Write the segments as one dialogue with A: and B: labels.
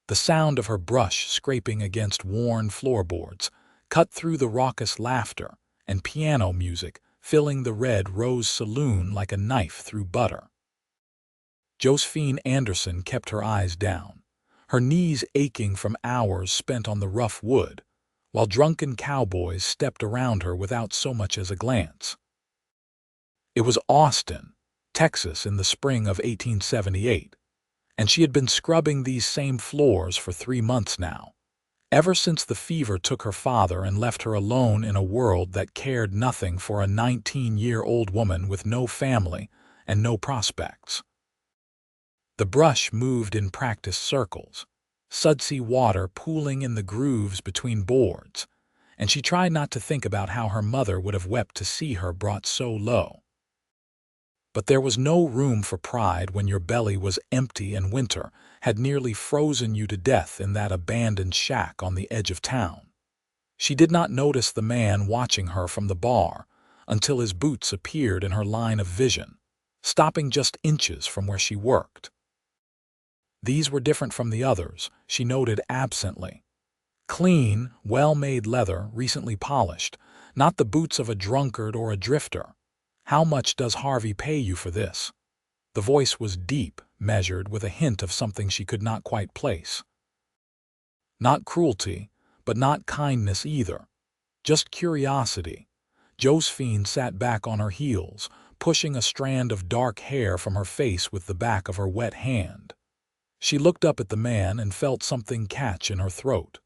A: The sound of her brush scraping against worn floorboards cut through the raucous laughter and piano music filling the red rose saloon like a knife through butter. Josephine Anderson kept her eyes down, her knees aching from hours spent on the rough wood, while drunken cowboys stepped around her without so much as a glance. It was Austin, Texas in the spring of 1878, and she had been scrubbing these same floors for 3 months now, ever since the fever took her father and left her alone in a world that cared nothing for a 19-year-old woman with no family and no prospects. The brush moved in practiced circles, sudsy water pooling in the grooves between boards, and she tried not to think about how her mother would have wept to see her brought so low. But there was no room for pride when your belly was empty and winter had nearly frozen you to death in that abandoned shack on the edge of town. She did not notice the man watching her from the bar until his boots appeared in her line of vision, stopping just inches from where she worked. These were different from the others, she noted absently. Clean, well-made leather, recently polished, not the boots of a drunkard or a drifter. "How much does Harvey pay you for this?" The voice was deep, measured, with a hint of something she could not quite place. Not cruelty, but not kindness either. Just curiosity. Josephine sat back on her heels, pushing a strand of dark hair from her face with the back of her wet hand. She looked up at the man and felt something catch in her throat.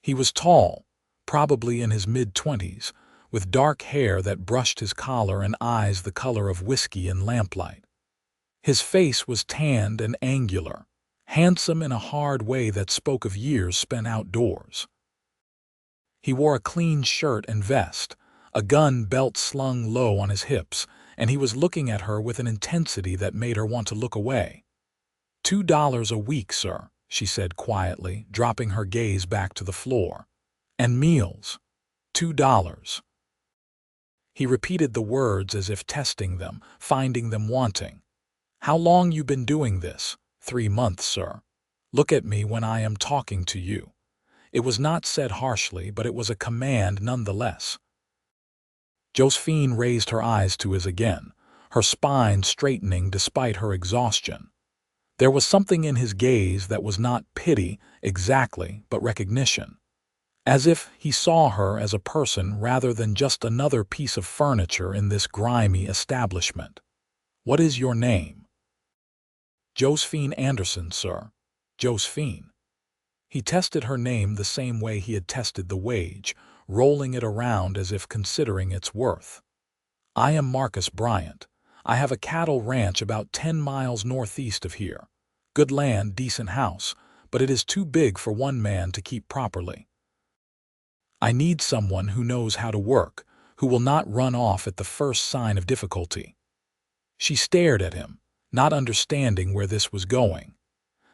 A: He was tall, probably in his mid-20s, with dark hair that brushed his collar and eyes the color of whiskey in lamplight. His face was tanned and angular, handsome in a hard way that spoke of years spent outdoors. He wore a clean shirt and vest, a gun belt slung low on his hips, and he was looking at her with an intensity that made her want to look away. $2 a week, sir," she said quietly, dropping her gaze back to the floor. "And meals. $2. He repeated the words as if testing them, finding them wanting. "How long you been doing this?" 3 months, sir. "Look at me when I am talking to you." It was not said harshly, but it was a command nonetheless. Josephine raised her eyes to his again, her spine straightening despite her exhaustion. There was something in his gaze that was not pity exactly, but recognition, as if he saw her as a person rather than just another piece of furniture in this grimy establishment. "What is your name?" "Josephine Anderson, sir." "Josephine." He tested her name the same way he had tested the wage, rolling it around as if considering its worth. "I am Marcus Bryant. I have a cattle ranch about 10 miles northeast of here. Good land, decent house, but it is too big for one man to keep properly. I need someone who knows how to work, who will not run off at the first sign of difficulty." She stared at him, not understanding where this was going.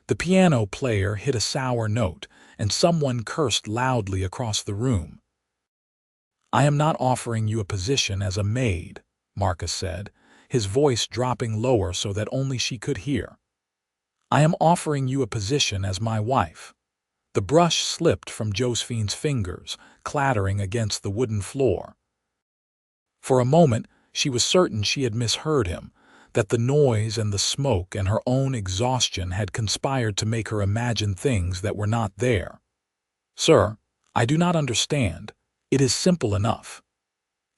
A: The piano player hit a sour note, and someone cursed loudly across the room. "I am not offering you a position as a maid," Marcus said, his voice dropping lower so that only she could hear. "I am offering you a position as my wife." The brush slipped from Josephine's fingers, clattering against the wooden floor. For a moment, she was certain she had misheard him, that the noise and the smoke and her own exhaustion had conspired to make her imagine things that were not there. "Sir, I do not understand. It is simple enough."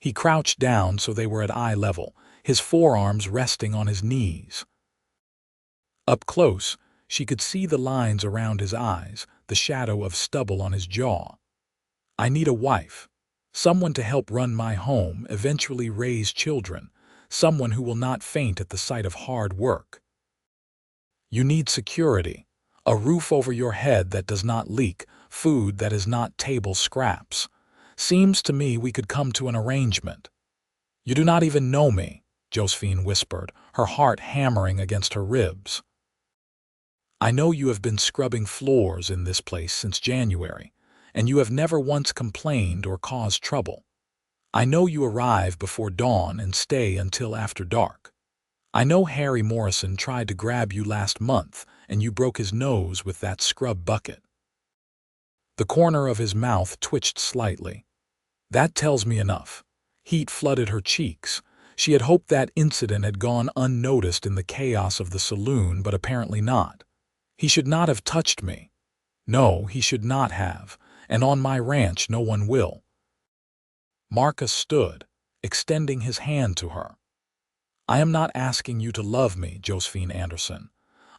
A: He crouched down so they were at eye level, his forearms resting on his knees. Up close, she could see the lines around his eyes, the shadow of stubble on his jaw. "I need a wife. Someone to help run my home, eventually raise children, someone who will not faint at the sight of hard work. You need security, a roof over your head that does not leak, food that is not table scraps. Seems to me we could come to an arrangement." "You do not even know me," Josephine whispered, her heart hammering against her ribs. "I know you have been scrubbing floors in this place since January, and you have never once complained or caused trouble. I know you arrive before dawn and stay until after dark. I know Harry Morrison tried to grab you last month, and you broke his nose with that scrub bucket." The corner of his mouth twitched slightly. "That tells me enough." Heat flooded her cheeks. She had hoped that incident had gone unnoticed in the chaos of the saloon, but apparently not. "He should not have touched me." "No, he should not have, and on my ranch no one will." Marcus stood, extending his hand to her. "I am not asking you to love me, Josephine Anderson.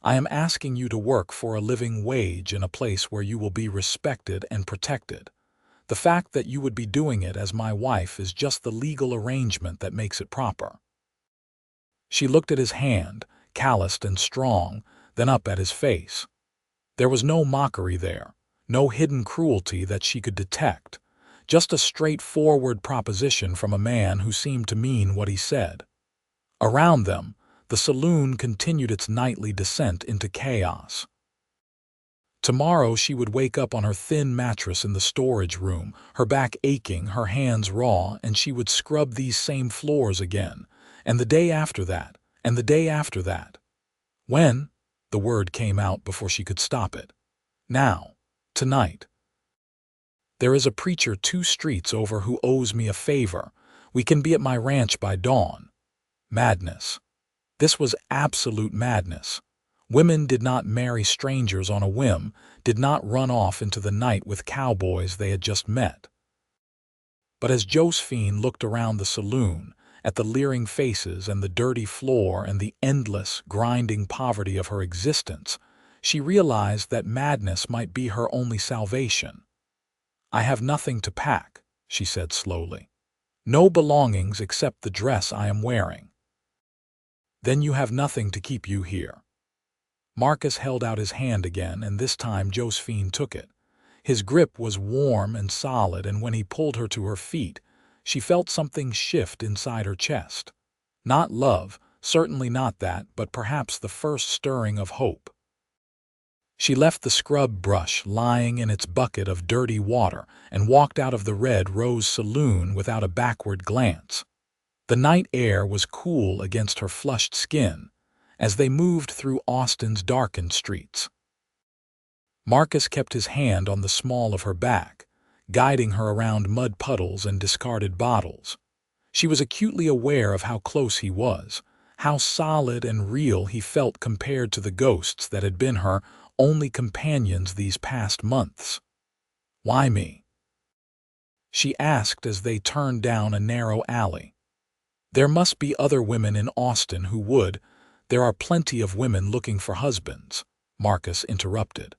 A: I am asking you to work for a living wage in a place where you will be respected and protected. The fact that you would be doing it as my wife is just the legal arrangement that makes it proper." She looked at his hand, calloused and strong, then up at his face. There was no mockery there, no hidden cruelty that she could detect, just a straightforward proposition from a man who seemed to mean what he said. Around them, the saloon continued its nightly descent into chaos. Tomorrow she would wake up on her thin mattress in the storage room, her back aching, her hands raw, and she would scrub these same floors again, and the day after that, and the day after that. "When?" The word came out before she could stop it. "Now. Tonight. There is a preacher 2 streets over who owes me a favor. We can be at my ranch by dawn." Madness. This was absolute madness. Women did not marry strangers on a whim, did not run off into the night with cowboys they had just met. But as Josephine looked around the saloon, at the leering faces and the dirty floor and the endless, grinding poverty of her existence, she realized that madness might be her only salvation. "I have nothing to pack," she said slowly. "No belongings except the dress I am wearing." "Then you have nothing to keep you here." Marcus held out his hand again, and this time Josephine took it. His grip was warm and solid, and when he pulled her to her feet, she felt something shift inside her chest. Not love, certainly not that, but perhaps the first stirring of hope. She left the scrub brush lying in its bucket of dirty water and walked out of the Red Rose Saloon without a backward glance. The night air was cool against her flushed skin as they moved through Austin's darkened streets. Marcus kept his hand on the small of her back, guiding her around mud puddles and discarded bottles. She was acutely aware of how close he was, how solid and real he felt compared to the ghosts that had been her only companions these past months. "Why me?" she asked as they turned down a narrow alley. "There must be other women in Austin who would. There are plenty of women looking for husbands," Marcus interrupted.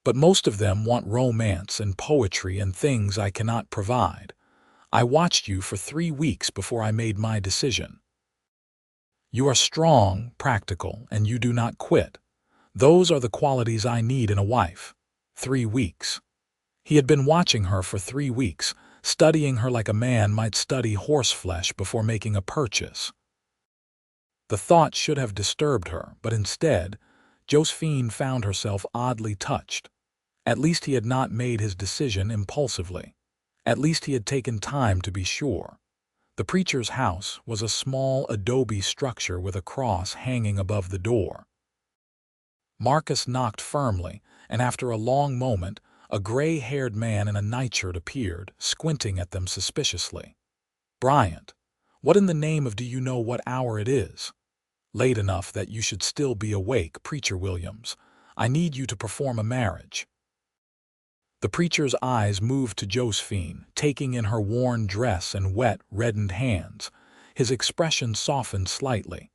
A: "But most of them want romance and poetry and things I cannot provide. I watched you for 3 weeks before I made my decision. You are strong, practical, and you do not quit. Those are the qualities I need in a wife." 3 weeks. He had been watching her for 3 weeks, studying her like a man might study horseflesh before making a purchase. The thought should have disturbed her, but instead, Josephine found herself oddly touched. At least he had not made his decision impulsively. At least he had taken time to be sure. The preacher's house was a small adobe structure with a cross hanging above the door. Marcus knocked firmly, and after a long moment, a gray-haired man in a nightshirt appeared, squinting at them suspiciously. "Bryant, what in the name of do you know what hour it is?" "Late enough that you should still be awake, Preacher Williams. I need you to perform a marriage." The preacher's eyes moved to Josephine, taking in her worn dress and wet, reddened hands. His expression softened slightly.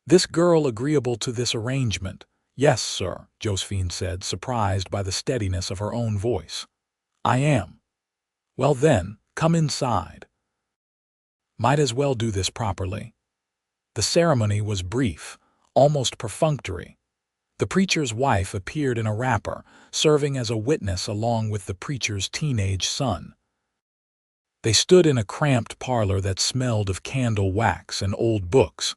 A: "This girl agreeable to this arrangement?" "Yes, sir," Josephine said, surprised by the steadiness of her own voice. "I am." "Well then, come inside. Might as well do this properly." The ceremony was brief, almost perfunctory. The preacher's wife appeared in a wrapper, serving as a witness along with the preacher's teenage son. They stood in a cramped parlor that smelled of candle wax and old books,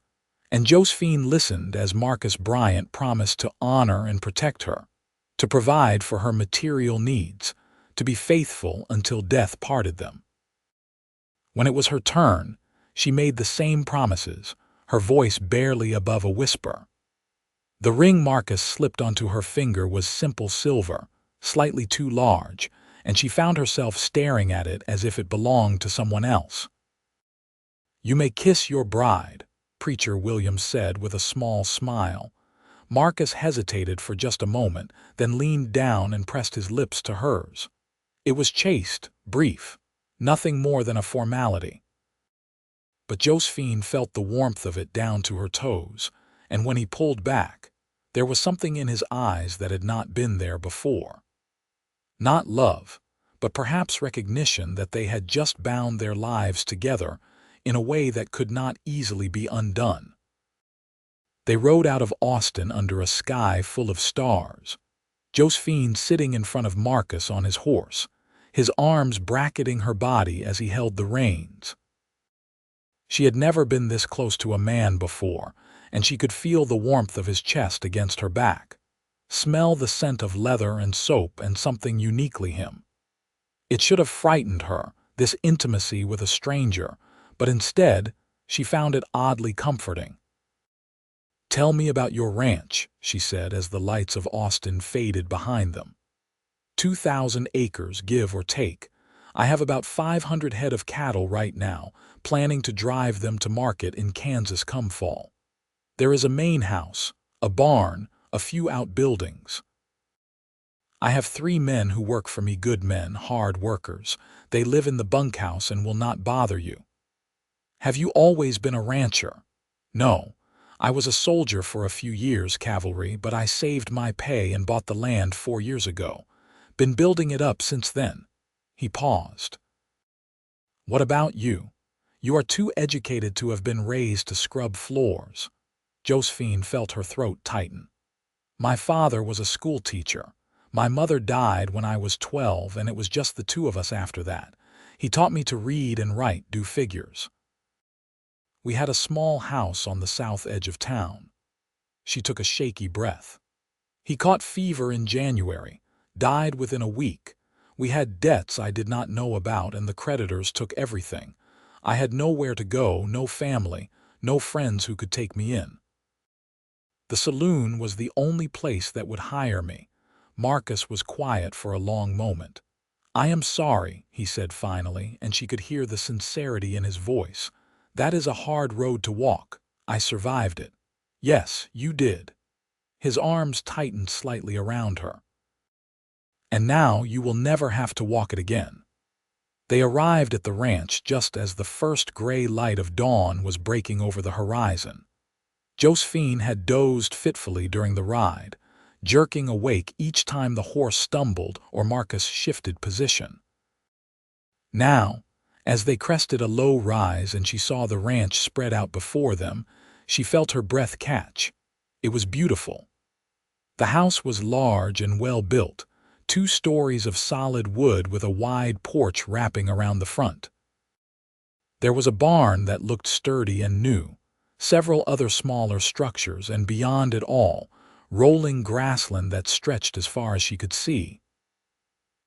A: and Josephine listened as Marcus Bryant promised to honor and protect her, to provide for her material needs, to be faithful until death parted them. When it was her turn, she made the same promises, her voice barely above a whisper. The ring Marcus slipped onto her finger was simple silver, slightly too large, and she found herself staring at it as if it belonged to someone else. "You may kiss your bride," Preacher Williams said with a small smile. Marcus hesitated for just a moment, then leaned down and pressed his lips to hers. It was chaste, brief, nothing more than a formality. But Josephine felt the warmth of it down to her toes, and when he pulled back, there was something in his eyes that had not been there before. Not love, but perhaps recognition that they had just bound their lives together in a way that could not easily be undone. They rode out of Austin under a sky full of stars, Josephine sitting in front of Marcus on his horse, his arms bracketing her body as he held the reins. She had never been this close to a man before, and she could feel the warmth of his chest against her back, smell the scent of leather and soap and something uniquely him. It should have frightened her, this intimacy with a stranger, but instead, she found it oddly comforting. "Tell me about your ranch," she said as the lights of Austin faded behind them. 2,000 acres, give or take. I have about 500 head of cattle right now, planning to drive them to market in Kansas come fall. There is a main house, a barn, a few outbuildings. I have 3 men who work for me, good men, hard workers. They live in the bunkhouse and will not bother you. Have you always been a rancher? No. I was a soldier for a few years, cavalry, but I saved my pay and bought the land 4 years ago. Been building it up since then." He paused. "What about you? You are too educated to have been raised to scrub floors." Josephine felt her throat tighten. "My father was a school teacher. My mother died when I was 12, and it was just the 2 of us after that. He taught me to read and write, do figures. We had a small house on the south edge of town." She took a shaky breath. "He caught fever in January, died within a week. We had debts I did not know about, and the creditors took everything. I had nowhere to go, no family, no friends who could take me in. The saloon was the only place that would hire me." Marcus was quiet for a long moment. "I am sorry," he said finally, and she could hear the sincerity in his voice. "That is a hard road to walk. I survived it." "Yes, you did." His arms tightened slightly around her. "And now you will never have to walk it again." They arrived at the ranch just as the first gray light of dawn was breaking over the horizon. Josephine had dozed fitfully during the ride, jerking awake each time the horse stumbled or Marcus shifted position. Now, as they crested a low rise and she saw the ranch spread out before them, she felt her breath catch. It was beautiful. The house was large and well built, 2 stories of solid wood with a wide porch wrapping around the front. There was a barn that looked sturdy and new, several other smaller structures, and beyond it all, rolling grassland that stretched as far as she could see.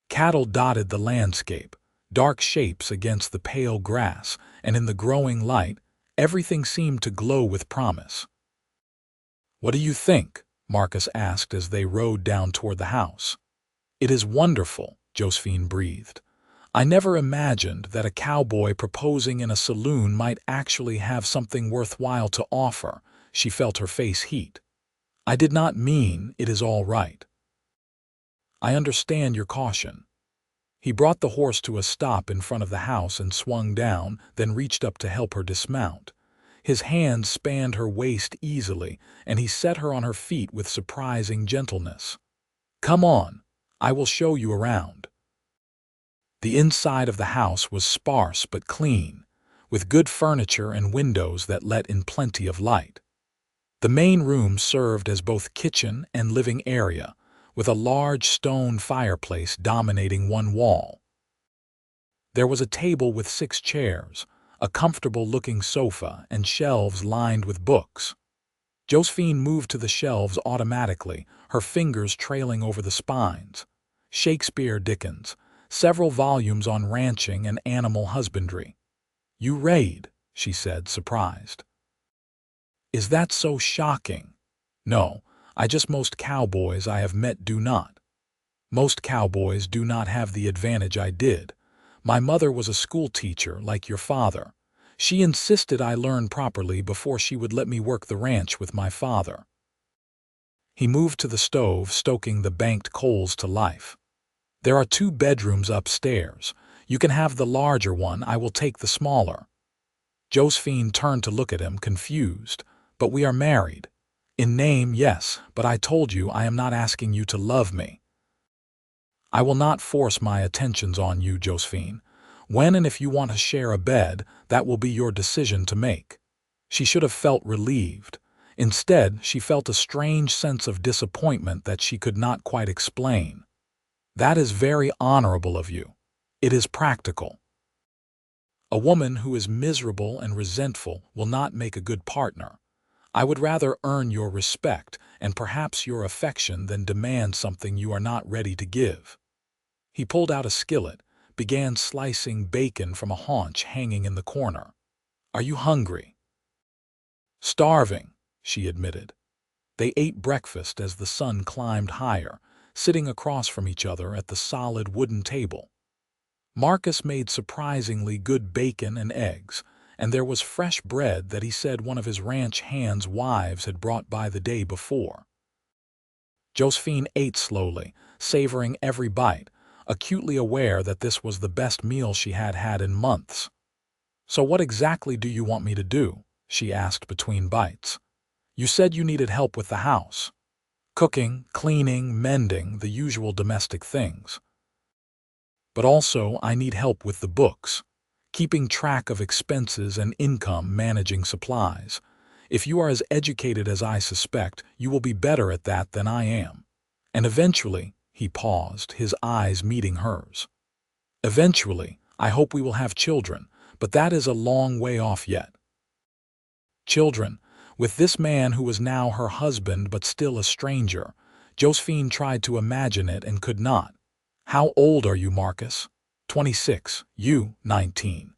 A: Cattle dotted the landscape, dark shapes against the pale grass, and in the growing light, everything seemed to glow with promise. "What do you think?" Marcus asked as they rode down toward the house. "It is wonderful," Josephine breathed. "I never imagined that a cowboy proposing in a saloon might actually have something worthwhile to offer." She felt her face heat. "I did not mean it is all right. I understand your caution." He brought the horse to a stop in front of the house and swung down, then reached up to help her dismount. His hands spanned her waist easily, and he set her on her feet with surprising gentleness. "Come on, I will show you around." The inside of the house was sparse but clean, with good furniture and windows that let in plenty of light. The main room served as both kitchen and living area, with a large stone fireplace dominating one wall. There was a table with 6 chairs, a comfortable-looking sofa, and shelves lined with books. Josephine moved to the shelves automatically, her fingers trailing over the spines. Shakespeare, Dickens, several volumes on ranching and animal husbandry. "You read," she said, surprised. "Is that so shocking?" "No, Most cowboys I have met do not. Most cowboys do not have the advantage I did. My mother was a school teacher like your father. She insisted I learn properly before she would let me work the ranch with my father. He moved to the stove, stoking the banked coals to life. There are 2 bedrooms upstairs. You can have the larger one, I will take the smaller. Josephine turned to look at him, confused. But we are married. In name, yes, but I told you I am not asking you to love me. I will not force my attentions on you, Josephine. When and if you want to share a bed, that will be your decision to make. She should have felt relieved. Instead, she felt a strange sense of disappointment that she could not quite explain. That is very honorable of you. It is practical. A woman who is miserable and resentful will not make a good partner. I would rather earn your respect and perhaps your affection than demand something you are not ready to give. He pulled out a skillet, began slicing bacon from a haunch hanging in the corner. Are you hungry? Starving, she admitted. They ate breakfast as the sun climbed higher, sitting across from each other at the solid wooden table. Marcus made surprisingly good bacon and eggs, and there was fresh bread that he said one of his ranch hands' wives had brought by the day before. Josephine ate slowly, savoring every bite, acutely aware that this was the best meal she had had in months. So what exactly do you want me to do? She asked between bites. You said you needed help with the house. Cooking, cleaning, mending, the usual domestic things. But also I need help with the books, keeping track of expenses and income, managing supplies. If you are as educated as I suspect, you will be better at that than I am. And eventually, he paused, his eyes meeting hers. Eventually, I hope we will have children, but that is a long way off yet. Children, with this man who was now her husband but still a stranger. Josephine tried to imagine it and could not. How old are you, Marcus? 26. You, 19.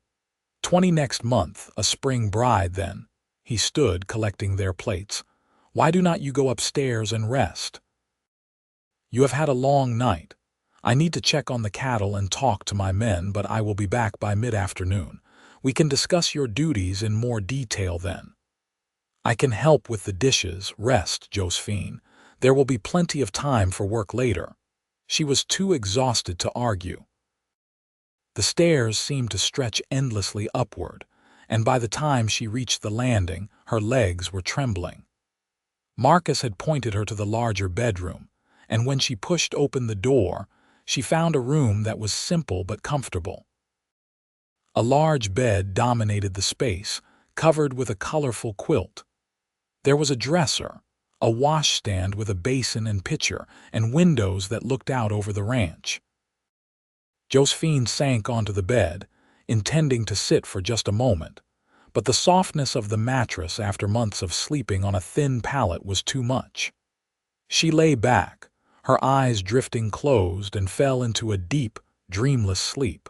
A: 20 next month, a spring bride then. He stood, collecting their plates. Why do not you go upstairs and rest? You have had a long night. I need to check on the cattle and talk to my men, but I will be back by mid-afternoon. We can discuss your duties in more detail then. I can help with the dishes. Rest, Josephine. There will be plenty of time for work later. She was too exhausted to argue. The stairs seemed to stretch endlessly upward, and by the time she reached the landing, her legs were trembling. Marcus had pointed her to the larger bedroom, and when she pushed open the door, she found a room that was simple but comfortable. A large bed dominated the space, covered with a colorful quilt. There was a dresser, a washstand with a basin and pitcher, and windows that looked out over the ranch. Josephine sank onto the bed, intending to sit for just a moment, but the softness of the mattress after months of sleeping on a thin pallet was too much. She lay back, her eyes drifting closed, and fell into a deep, dreamless sleep.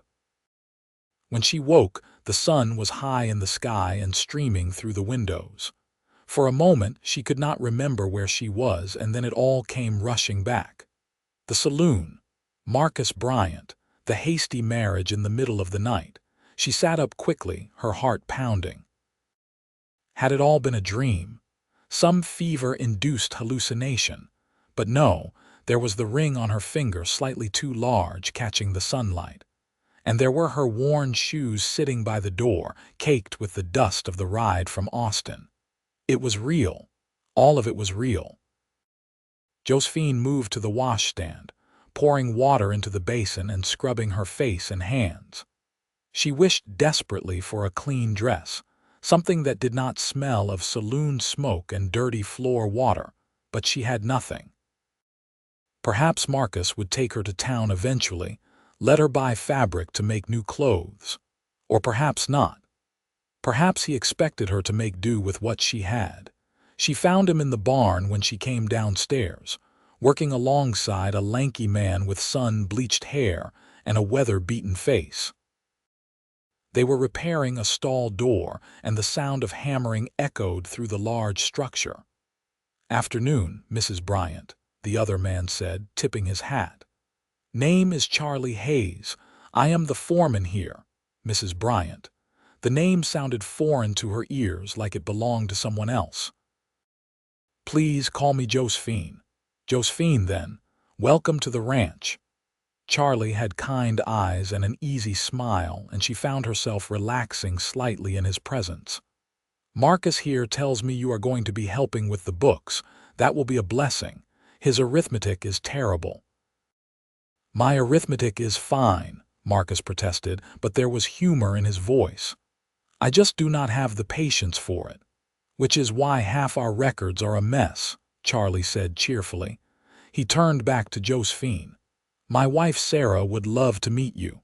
A: When she woke, the sun was high in the sky and streaming through the windows. For a moment, she could not remember where she was, and then it all came rushing back. The saloon, Marcus Bryant, the hasty marriage in the middle of the night. She sat up quickly, her heart pounding. Had it all been a dream? Some fever-induced hallucination? But no, there was the ring on her finger, slightly too large, catching the sunlight. And there were her worn shoes sitting by the door, caked with the dust of the ride from Austin. It was real. All of it was real. Josephine moved to the washstand, pouring water into the basin and scrubbing her face and hands. She wished desperately for a clean dress, something that did not smell of saloon smoke and dirty floor water, but she had nothing. Perhaps Marcus would take her to town eventually, let her buy fabric to make new clothes. Or perhaps not. Perhaps he expected her to make do with what she had. She found him in the barn when she came downstairs, working alongside a lanky man with sun-bleached hair and a weather-beaten face. They were repairing a stall door, and the sound of hammering echoed through the large structure. "Afternoon, Mrs. Bryant," the other man said, tipping his hat. "Name is Charlie Hayes. I am the foreman here, Mrs. Bryant." The name sounded foreign to her ears, like it belonged to someone else. "Please call me Josephine." "Josephine, then. Welcome to the ranch." Charlie had kind eyes and an easy smile, and she found herself relaxing slightly in his presence. "Marcus here tells me you are going to be helping with the books. That will be a blessing. His arithmetic is terrible." "My arithmetic is fine," Marcus protested, but there was humor in his voice. "I just do not have the patience for it." "Which is why half our records are a mess," Charlie said cheerfully. He turned back to Josephine. "My wife Sarah would love to meet you.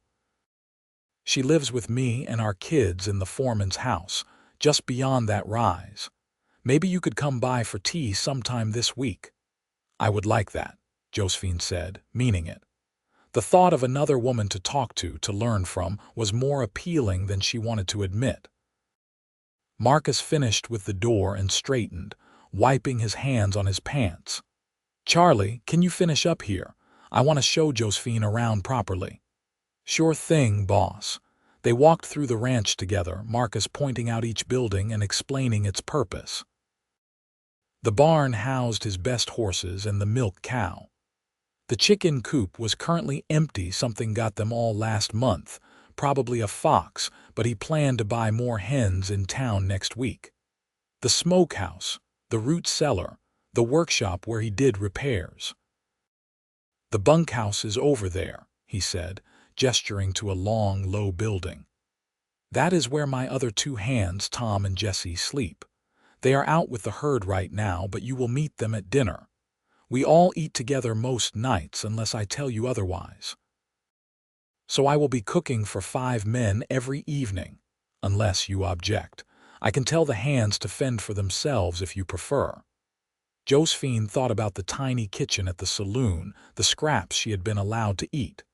A: She lives with me and our kids in the foreman's house, just beyond that rise. Maybe you could come by for tea sometime this week." "I would like that," Josephine said, meaning it. The thought of another woman to talk to learn from, was more appealing than she wanted to admit. Marcus finished with the door and straightened, wiping his hands on his pants. "Charlie, can you finish up here? I want to show Josephine around properly." "Sure thing, boss." They walked through the ranch together, Marcus pointing out each building and explaining its purpose. The barn housed his best horses and the milk cow. The chicken coop was currently empty. Something got them all last month, probably a fox, but he planned to buy more hens in town next week. The smokehouse, the root cellar, the workshop where he did repairs. "The bunkhouse is over there," he said, gesturing to a long, low building. "That is where my other two hands, Tom and Jesse, sleep. They are out with the herd right now, but you will meet them at dinner. We all eat together most nights unless I tell you otherwise. So I will be cooking for 5 men every evening, unless you object. I can tell the hands to fend for themselves if you prefer." Josephine thought about the tiny kitchen at the saloon, the scraps she had been allowed to eat.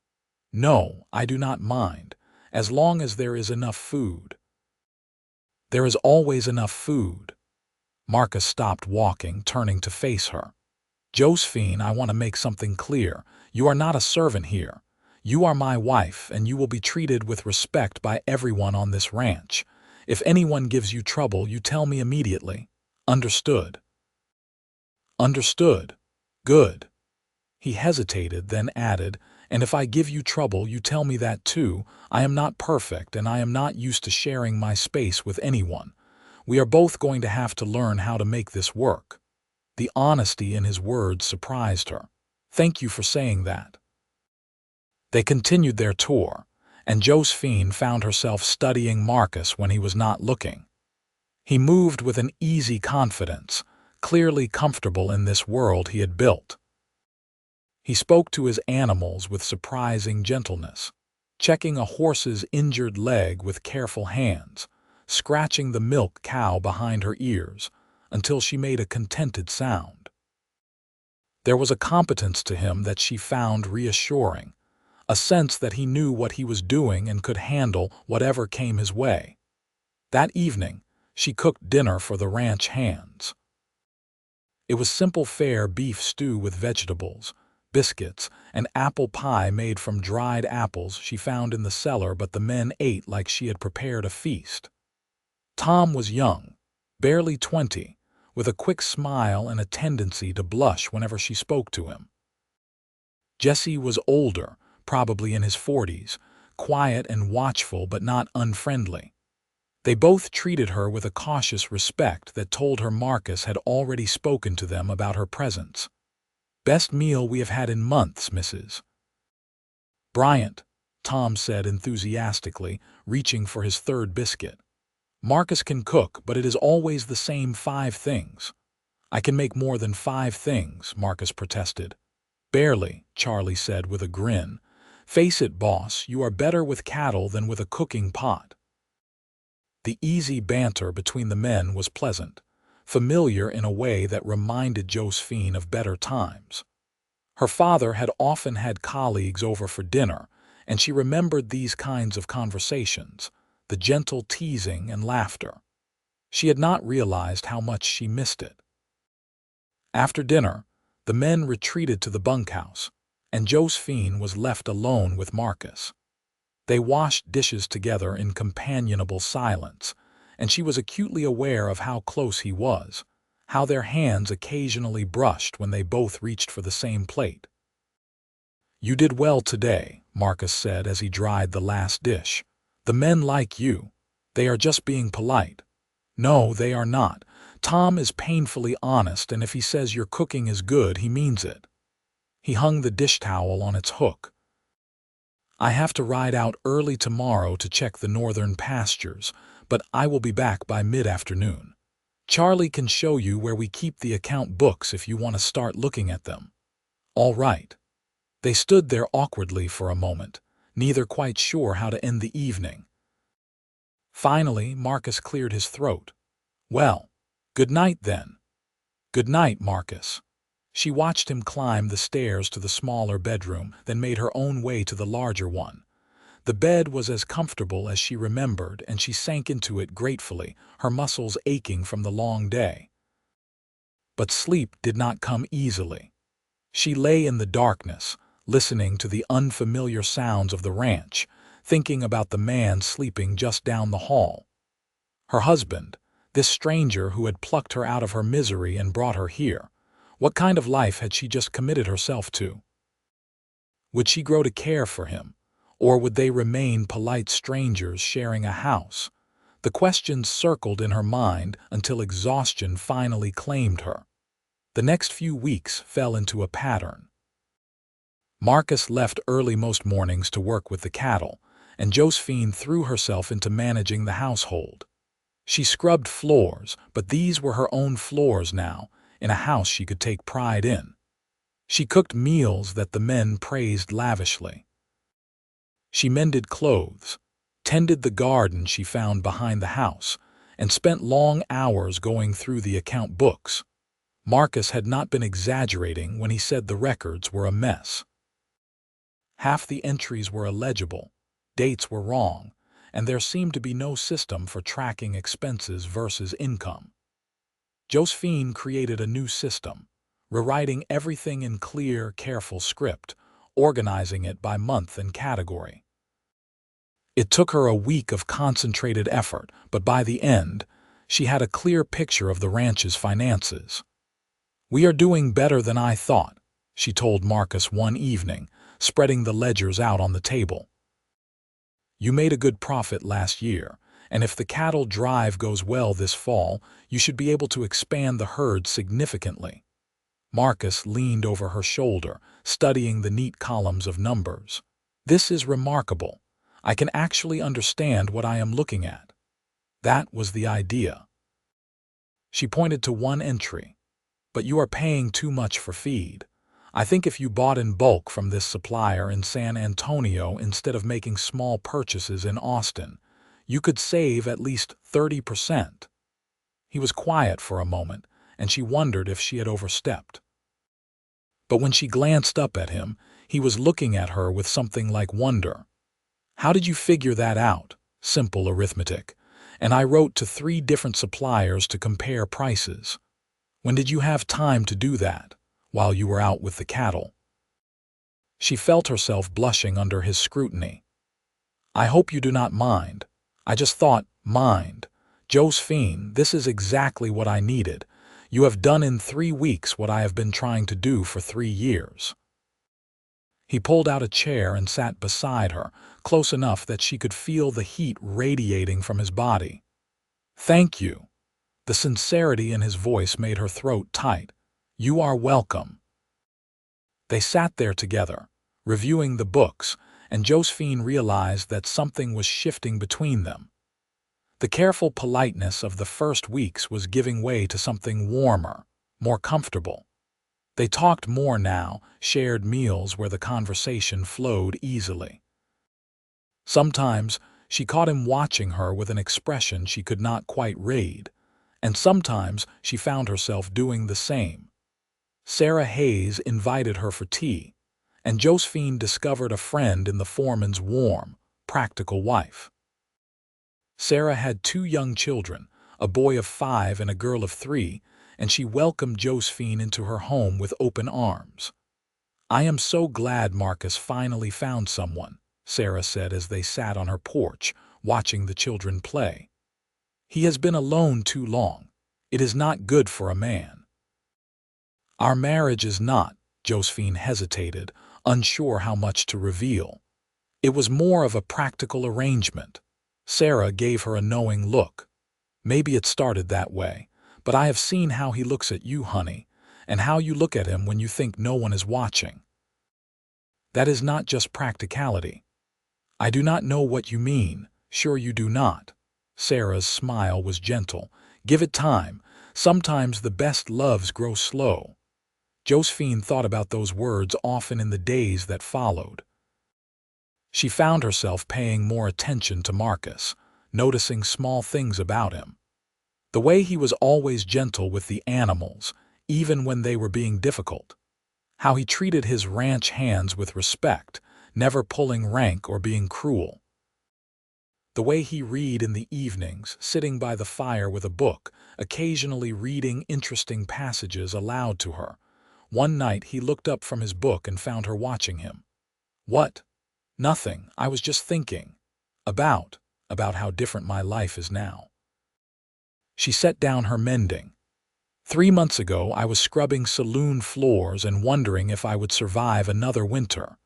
A: "No, I do not mind, as long as there is enough food." "There is always enough food." Marcus stopped walking, turning to face her. "Josephine, I want to make something clear. You are not a servant here. You are my wife, and you will be treated with respect by everyone on this ranch. If anyone gives you trouble, you tell me immediately. Understood?" "Understood. Good." He hesitated, then added, "And if I give you trouble, you tell me that too. I am not perfect, and I am not used to sharing my space with anyone. We are both going to have to learn how to make this work." The honesty in his words surprised her. "Thank you for saying that." They continued their tour, and Josephine found herself studying Marcus when he was not looking. He moved with an easy confidence, clearly comfortable in this world he had built. He spoke to his animals with surprising gentleness, checking a horse's injured leg with careful hands, scratching the milk cow behind her ears until she made a contented sound. There was a competence to him that she found reassuring, a sense that he knew what he was doing and could handle whatever came his way. That evening, she cooked dinner for the ranch hands. It was simple fare: beef stew with vegetables, biscuits, and apple pie made from dried apples she found in the cellar, but the men ate like she had prepared a feast. Tom was young, barely 20, with a quick smile and a tendency to blush whenever she spoke to him. Jesse was older, probably in his 40s, quiet and watchful but not unfriendly. They both treated her with a cautious respect that told her Marcus had already spoken to them about her presence. "Best meal we have had in months, Mrs. Bryant," Tom said enthusiastically, reaching for his third biscuit. "Marcus can cook, but it is always the same 5 things." "I can make more than 5 things," Marcus protested. "Barely," Charlie said with a grin. "Face it, boss, you are better with cattle than with a cooking pot." The easy banter between the men was pleasant, familiar in a way that reminded Josephine of better times. Her father had often had colleagues over for dinner, and she remembered these kinds of conversations, the gentle teasing and laughter. She had not realized how much she missed it. After dinner, the men retreated to the bunkhouse, and Josephine was left alone with Marcus. They washed dishes together in companionable silence, and she was acutely aware of how close he was, how their hands occasionally brushed when they both reached for the same plate. "You did well today," Marcus said as he dried the last dish. "The men like you. They are just being polite." "No, they are not. Tom is painfully honest, and if he says your cooking is good, he means it." He hung the dish towel on its hook. "I have to ride out early tomorrow to check the northern pastures, but I will be back by mid-afternoon. Charlie can show you where we keep the account books if you want to start looking at them." "All right." They stood there awkwardly for a moment, neither quite sure how to end the evening. Finally, Marcus cleared his throat. "Well, good night then." "Good night, Marcus." She watched him climb the stairs to the smaller bedroom, then made her own way to the larger one. The bed was as comfortable as she remembered, and she sank into it gratefully, her muscles aching from the long day. But sleep did not come easily. She lay in the darkness, listening to the unfamiliar sounds of the ranch, thinking about the man sleeping just down the hall. Her husband, this stranger who had plucked her out of her misery and brought her here. What kind of life had she just committed herself to? Would she grow to care for him, or would they remain polite strangers sharing a house? The questions circled in her mind until exhaustion finally claimed her. The next few weeks fell into a pattern. Marcus left early most mornings to work with the cattle, and Josephine threw herself into managing the household. She scrubbed floors, but these were her own floors now, in a house she could take pride in. She cooked meals that the men praised lavishly. She mended clothes, tended the garden she found behind the house, and spent long hours going through the account books. Marcus had not been exaggerating when he said the records were a mess. Half the entries were illegible, dates were wrong, and there seemed to be no system for tracking expenses versus income. Josephine created a new system, rewriting everything in clear, careful script, organizing it by month and category. It took her a week of concentrated effort, but by the end, she had a clear picture of the ranch's finances. "We are doing better than I thought," she told Marcus one evening, spreading the ledgers out on the table. "You made a good profit last year, and if the cattle drive goes well this fall, you should be able to expand the herd significantly." Marcus leaned over her shoulder, studying the neat columns of numbers. "This is remarkable. I can actually understand what I am looking at." That was the idea. She pointed to one entry. "But you are paying too much for feed. I think if you bought in bulk from this supplier in San Antonio instead of making small purchases in Austin, you could save at least 30%. He was quiet for a moment, and she wondered if she had overstepped. But when she glanced up at him, he was looking at her with something like wonder. "How did you figure that out?" "Simple arithmetic. And I wrote to 3 different suppliers to compare prices." "When did you have time to do that?" "While you were out with the cattle." She felt herself blushing under his scrutiny. "I hope you do not mind." "I just thought, mind. Josephine, this is exactly what I needed. You have done in 3 weeks what I have been trying to do for 3 years. He pulled out a chair and sat beside her, close enough that she could feel the heat radiating from his body. "Thank you." The sincerity in his voice made her throat tight. "You are welcome." They sat there together, reviewing the books, and Josephine realized that something was shifting between them. The careful politeness of the first weeks was giving way to something warmer, more comfortable. They talked more now, shared meals where the conversation flowed easily. Sometimes she caught him watching her with an expression she could not quite read, and sometimes she found herself doing the same. Sarah Hayes invited her for tea, and Josephine discovered a friend in the foreman's warm, practical wife. Sarah had 2 young children, a boy of 5 and a girl of 3, and she welcomed Josephine into her home with open arms. "I am so glad Marcus finally found someone," Sarah said as they sat on her porch, watching the children play. "He has been alone too long. It is not good for a man." "Our marriage is not," Josephine hesitated, unsure how much to reveal. "It was more of a practical arrangement." Sarah gave her a knowing look. "Maybe it started that way, but I have seen how he looks at you, honey, and how you look at him when you think no one is watching. That is not just practicality." "I do not know what you mean. Sure you do not." Sarah's smile was gentle. "Give it time. Sometimes the best loves grow slow." Josephine thought about those words often in the days that followed. She found herself paying more attention to Marcus, noticing small things about him. The way he was always gentle with the animals, even when they were being difficult. How he treated his ranch hands with respect, never pulling rank or being cruel. The way he read in the evenings, sitting by the fire with a book, occasionally reading interesting passages aloud to her. One night he looked up from his book and found her watching him. "What?" "Nothing. I was just thinking. About how different my life is now." She set down her mending. 3 months ago I was scrubbing saloon floors and wondering if I would survive another winter.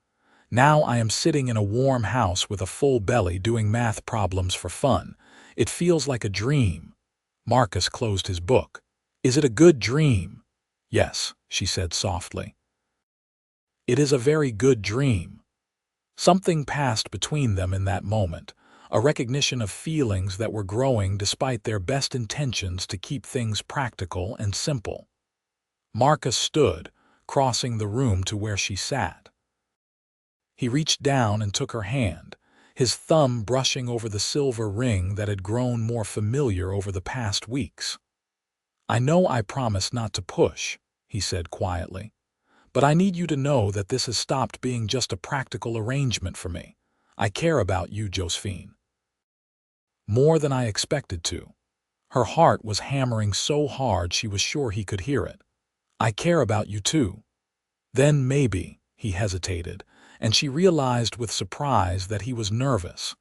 A: Now I am sitting in a warm house with a full belly doing math problems for fun. It feels like a dream. Marcus closed his book. "Is it a good dream?" "Yes," she said softly. "It is a very good dream." Something passed between them in that moment, a recognition of feelings that were growing despite their best intentions to keep things practical and simple. Marcus stood, crossing the room to where she sat. He reached down and took her hand, his thumb brushing over the silver ring that had grown more familiar over the past weeks. "I know I promised not to push," he said quietly, "but I need you to know that this has stopped being just a practical arrangement for me. I care about you, Josephine. More than I expected to." Her heart was hammering so hard she was sure he could hear it. "I care about you too." Then maybe, he hesitated, and she realized with surprise that he was nervous.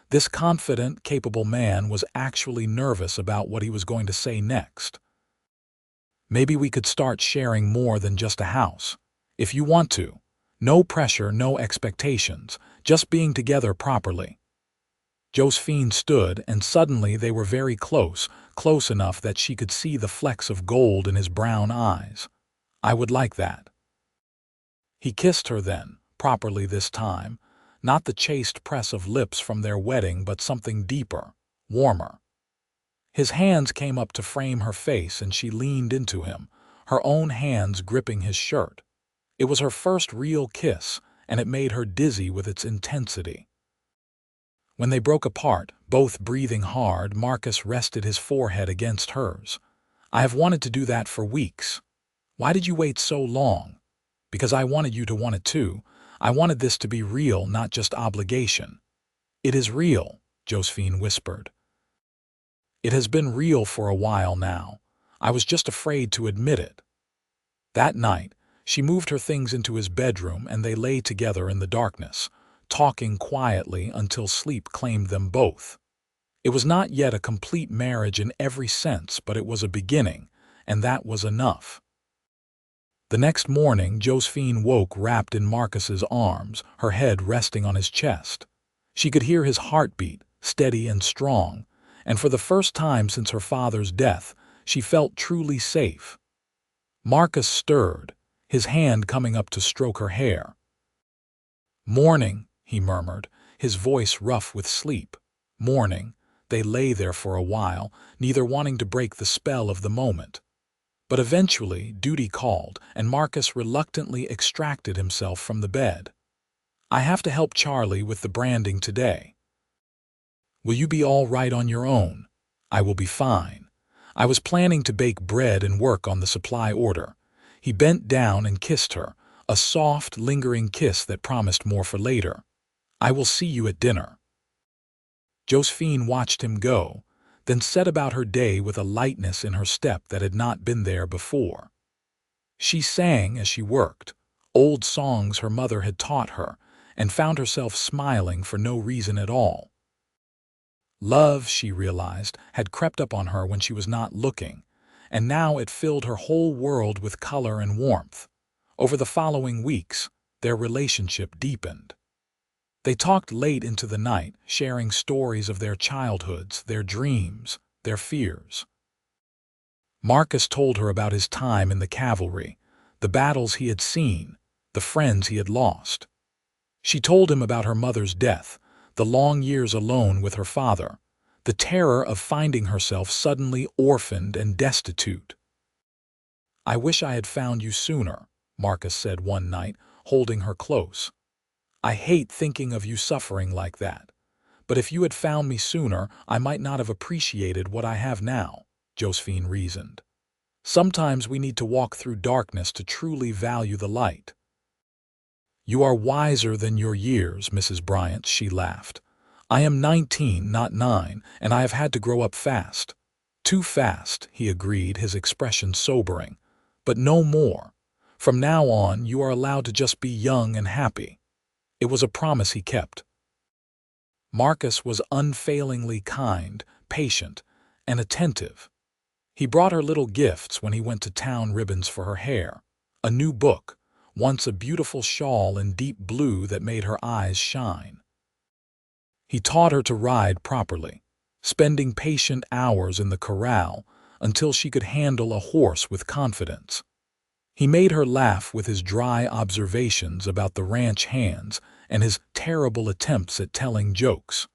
A: This confident, capable man was actually nervous about what he was going to say next. "Maybe we could start sharing more than just a house. If you want to. No pressure, no expectations, just being together properly." Josephine stood, and suddenly they were very close, close enough that she could see the flecks of gold in his brown eyes. "I would like that." He kissed her then, properly this time, not the chaste press of lips from their wedding but something deeper, warmer. His hands came up to frame her face and she leaned into him, her own hands gripping his shirt. It was her first real kiss, and it made her dizzy with its intensity. When they broke apart, both breathing hard, Marcus rested his forehead against hers. "I have wanted to do that for weeks." "Why did you wait so long?" "Because I wanted you to want it too. I wanted this to be real, not just obligation." "It is real," Josephine whispered. "It has been real for a while now. I was just afraid to admit it." That night, she moved her things into his bedroom and they lay together in the darkness, talking quietly until sleep claimed them both. It was not yet a complete marriage in every sense, but it was a beginning, and that was enough. The next morning, Josephine woke wrapped in Marcus's arms, her head resting on his chest. She could hear his heartbeat, steady and strong, and for the first time since her father's death, she felt truly safe. Marcus stirred, his hand coming up to stroke her hair. "Morning," he murmured, his voice rough with sleep. "Morning." They lay there for a while, neither wanting to break the spell of the moment. But eventually, duty called, and Marcus reluctantly extracted himself from the bed. "I have to help Charlie with the branding today." "Will you be all right on your own?" "I will be fine. I was planning to bake bread and work on the supply order." He bent down and kissed her, a soft, lingering kiss that promised more for later. "I will see you at dinner." Josephine watched him go, then set about her day with a lightness in her step that had not been there before. She sang as she worked, old songs her mother had taught her, and found herself smiling for no reason at all. Love, she realized, had crept up on her when she was not looking, and now it filled her whole world with color and warmth. Over the following weeks, their relationship deepened. They talked late into the night, sharing stories of their childhoods, their dreams, their fears. Marcus told her about his time in the cavalry, the battles he had seen, the friends he had lost. She told him about her mother's death, the long years alone with her father, the terror of finding herself suddenly orphaned and destitute. "I wish I had found you sooner," Marcus said one night, holding her close. "I hate thinking of you suffering like that. But if you had found me sooner, I might not have appreciated what I have now," Josephine reasoned. "Sometimes we need to walk through darkness to truly value the light." "You are wiser than your years, Mrs. Bryant," she laughed. "I am 19, not 9, and I have had to grow up fast." "Too fast," he agreed, his expression sobering. "But no more. From now on, you are allowed to just be young and happy." It was a promise he kept. Marcus was unfailingly kind, patient, and attentive. He brought her little gifts when he went to town: ribbons for her hair, a new book, once a beautiful shawl in deep blue that made her eyes shine. He taught her to ride properly, spending patient hours in the corral until she could handle a horse with confidence. He made her laugh with his dry observations about the ranch hands and his terrible attempts at telling jokes.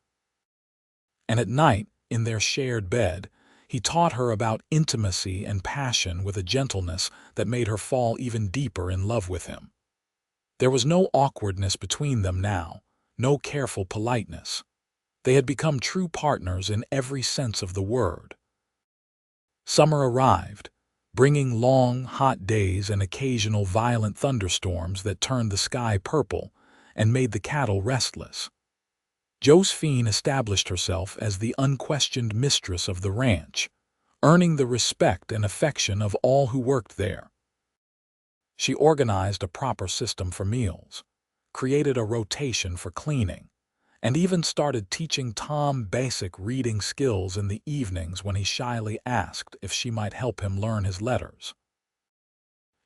A: And at night, in their shared bed, he taught her about intimacy and passion with a gentleness that made her fall even deeper in love with him. There was no awkwardness between them now, no careful politeness. They had become true partners in every sense of the word. Summer arrived, bringing long, hot days and occasional violent thunderstorms that turned the sky purple and made the cattle restless. Josephine established herself as the unquestioned mistress of the ranch, earning the respect and affection of all who worked there. She organized a proper system for meals, created a rotation for cleaning, and even started teaching Tom basic reading skills in the evenings when he shyly asked if she might help him learn his letters.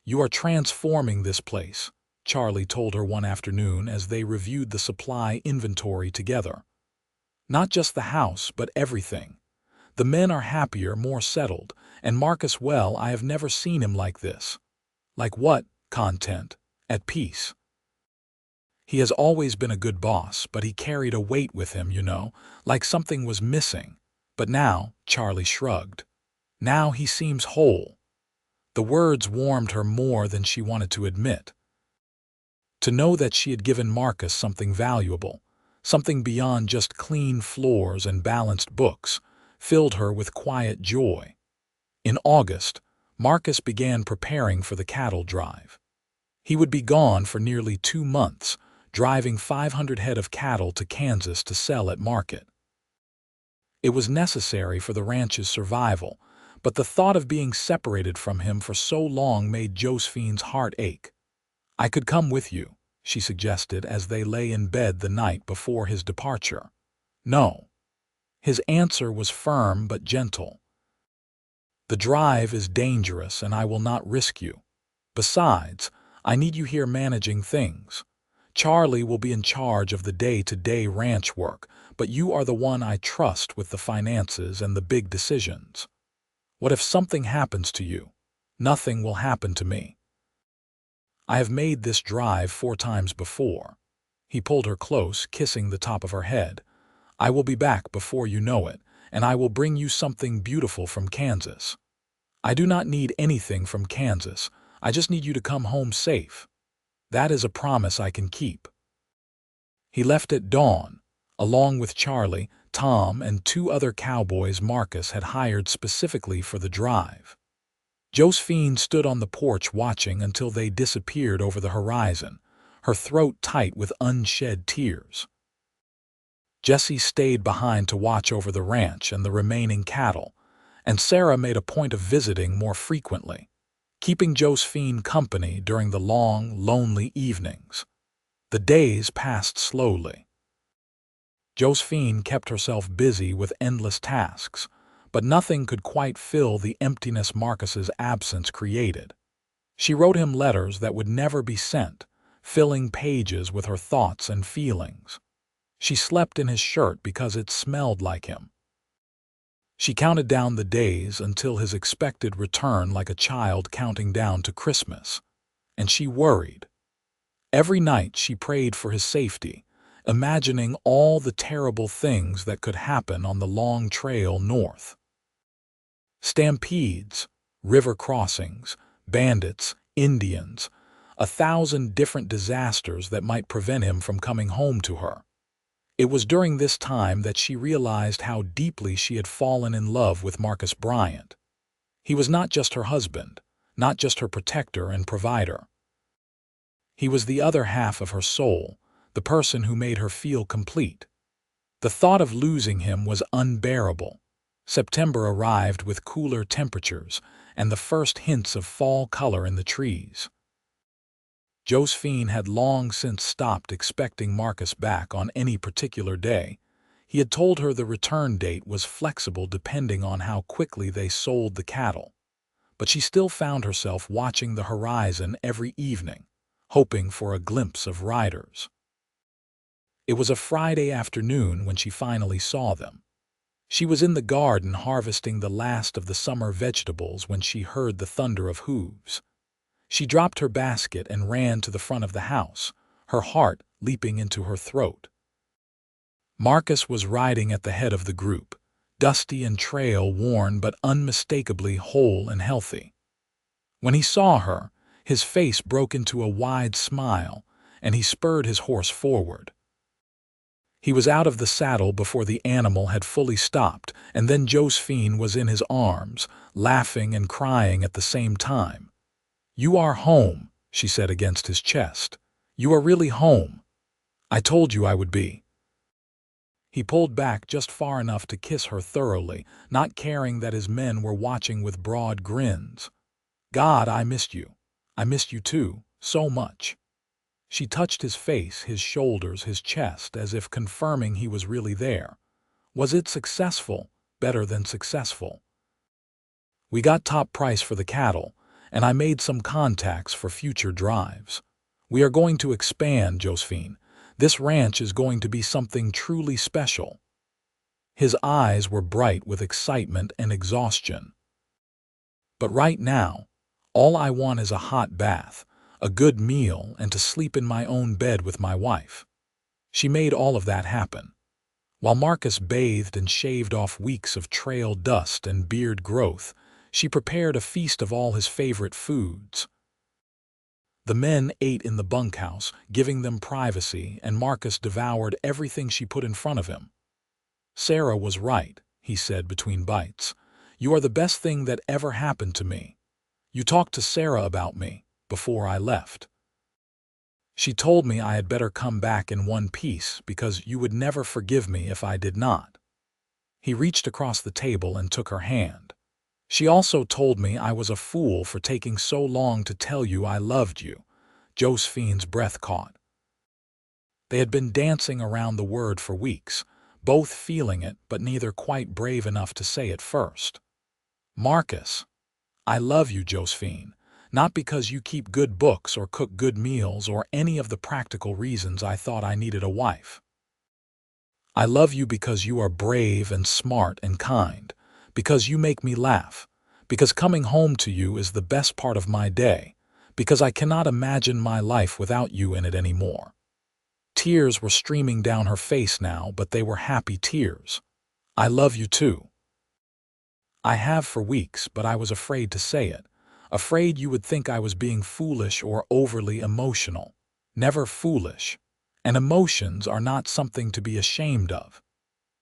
A: "You are transforming this place," Charlie told her one afternoon as they reviewed the supply inventory together. "Not just the house, but everything. The men are happier, more settled, and Marcus, well, I have never seen him like this." "Like what?" "Content. At peace. He has always been a good boss, but he carried a weight with him, like something was missing. But now," Charlie shrugged, "now he seems whole." The words warmed her more than she wanted to admit. To know that she had given Marcus something valuable, something beyond just clean floors and balanced books, filled her with quiet joy. In August, Marcus began preparing for the cattle drive. He would be gone for nearly 2 months, driving 500 head of cattle to Kansas to sell at market. It was necessary for the ranch's survival, but the thought of being separated from him for so long made Josephine's heart ache. "I could come with you," she suggested as they lay in bed the night before his departure. "No." His answer was firm but gentle. "The drive is dangerous and I will not risk you. Besides, I need you here managing things. Charlie will be in charge of the day-to-day ranch work, but you are the one I trust with the finances and the big decisions. What if something happens to you? Nothing will happen to me. I have made this drive 4 times before." He pulled her close, kissing the top of her head. "I will be back before you know it, and I will bring you something beautiful from Kansas. I do not need anything from Kansas. I just need you to come home safe. That is a promise I can keep." He left at dawn, along with Charlie, Tom, and 2 other cowboys Marcus had hired specifically for the drive. Josephine stood on the porch watching until they disappeared over the horizon, her throat tight with unshed tears. Jesse stayed behind to watch over the ranch and the remaining cattle, and Sarah made a point of visiting more frequently, keeping Josephine company during the long, lonely evenings. The days passed slowly. Josephine kept herself busy with endless tasks, but nothing could quite fill the emptiness Marcus's absence created. She wrote him letters that would never be sent, filling pages with her thoughts and feelings. She slept in his shirt because it smelled like him. She counted down the days until his expected return like a child counting down to Christmas, and she worried. Every night she prayed for his safety, imagining all the terrible things that could happen on the long trail north. Stampedes, river crossings, bandits, Indians, 1,000 different disasters that might prevent him from coming home to her. It was during this time that she realized how deeply she had fallen in love with Marcus Bryant. He was not just her husband, not just her protector and provider. He was the other half of her soul, the person who made her feel complete. The thought of losing him was unbearable. September arrived with cooler temperatures and the first hints of fall color in the trees. Josephine had long since stopped expecting Marcus back on any particular day. He had told her the return date was flexible depending on how quickly they sold the cattle. But she still found herself watching the horizon every evening, hoping for a glimpse of riders. It was a Friday afternoon when she finally saw them. She was in the garden harvesting the last of the summer vegetables when she heard the thunder of hooves. She dropped her basket and ran to the front of the house, her heart leaping into her throat. Marcus was riding at the head of the group, dusty and trail-worn but unmistakably whole and healthy. When he saw her, his face broke into a wide smile, and he spurred his horse forward. He was out of the saddle before the animal had fully stopped, and then Josephine was in his arms, laughing and crying at the same time. "You are home," she said against his chest. "You are really home. I told you I would be." He pulled back just far enough to kiss her thoroughly, not caring that his men were watching with broad grins. "God, I missed you. I missed you too, so much." She touched his face, his shoulders, his chest, as if confirming he was really there. Was it successful? Better than successful. "We got top price for the cattle, and I made some contacts for future drives. We are going to expand, Josephine. This ranch is going to be something truly special." His eyes were bright with excitement and exhaustion. "But right now, all I want is a hot bath, a good meal, and to sleep in my own bed with my wife." She made all of that happen. While Marcus bathed and shaved off weeks of trail dust and beard growth, she prepared a feast of all his favorite foods. The men ate in the bunkhouse, giving them privacy, and Marcus devoured everything she put in front of him. "Sarah was right," he said between bites. "You are the best thing that ever happened to me. You talked to Sarah about me before I left. She told me I had better come back in one piece because you would never forgive me if I did not." He reached across the table and took her hand. "She also told me I was a fool for taking so long to tell you I loved you." Josephine's breath caught. They had been dancing around the word for weeks, both feeling it but neither quite brave enough to say it first. "Marcus, I love you, Josephine, not because you keep good books or cook good meals or any of the practical reasons I thought I needed a wife. I love you because you are brave and smart and kind, because you make me laugh, because coming home to you is the best part of my day, because I cannot imagine my life without you in it anymore." Tears were streaming down her face now, but they were happy tears. "I love you too. I have for weeks, but I was afraid to say it, afraid you would think I was being foolish or overly emotional. Never foolish. And emotions are not something to be ashamed of."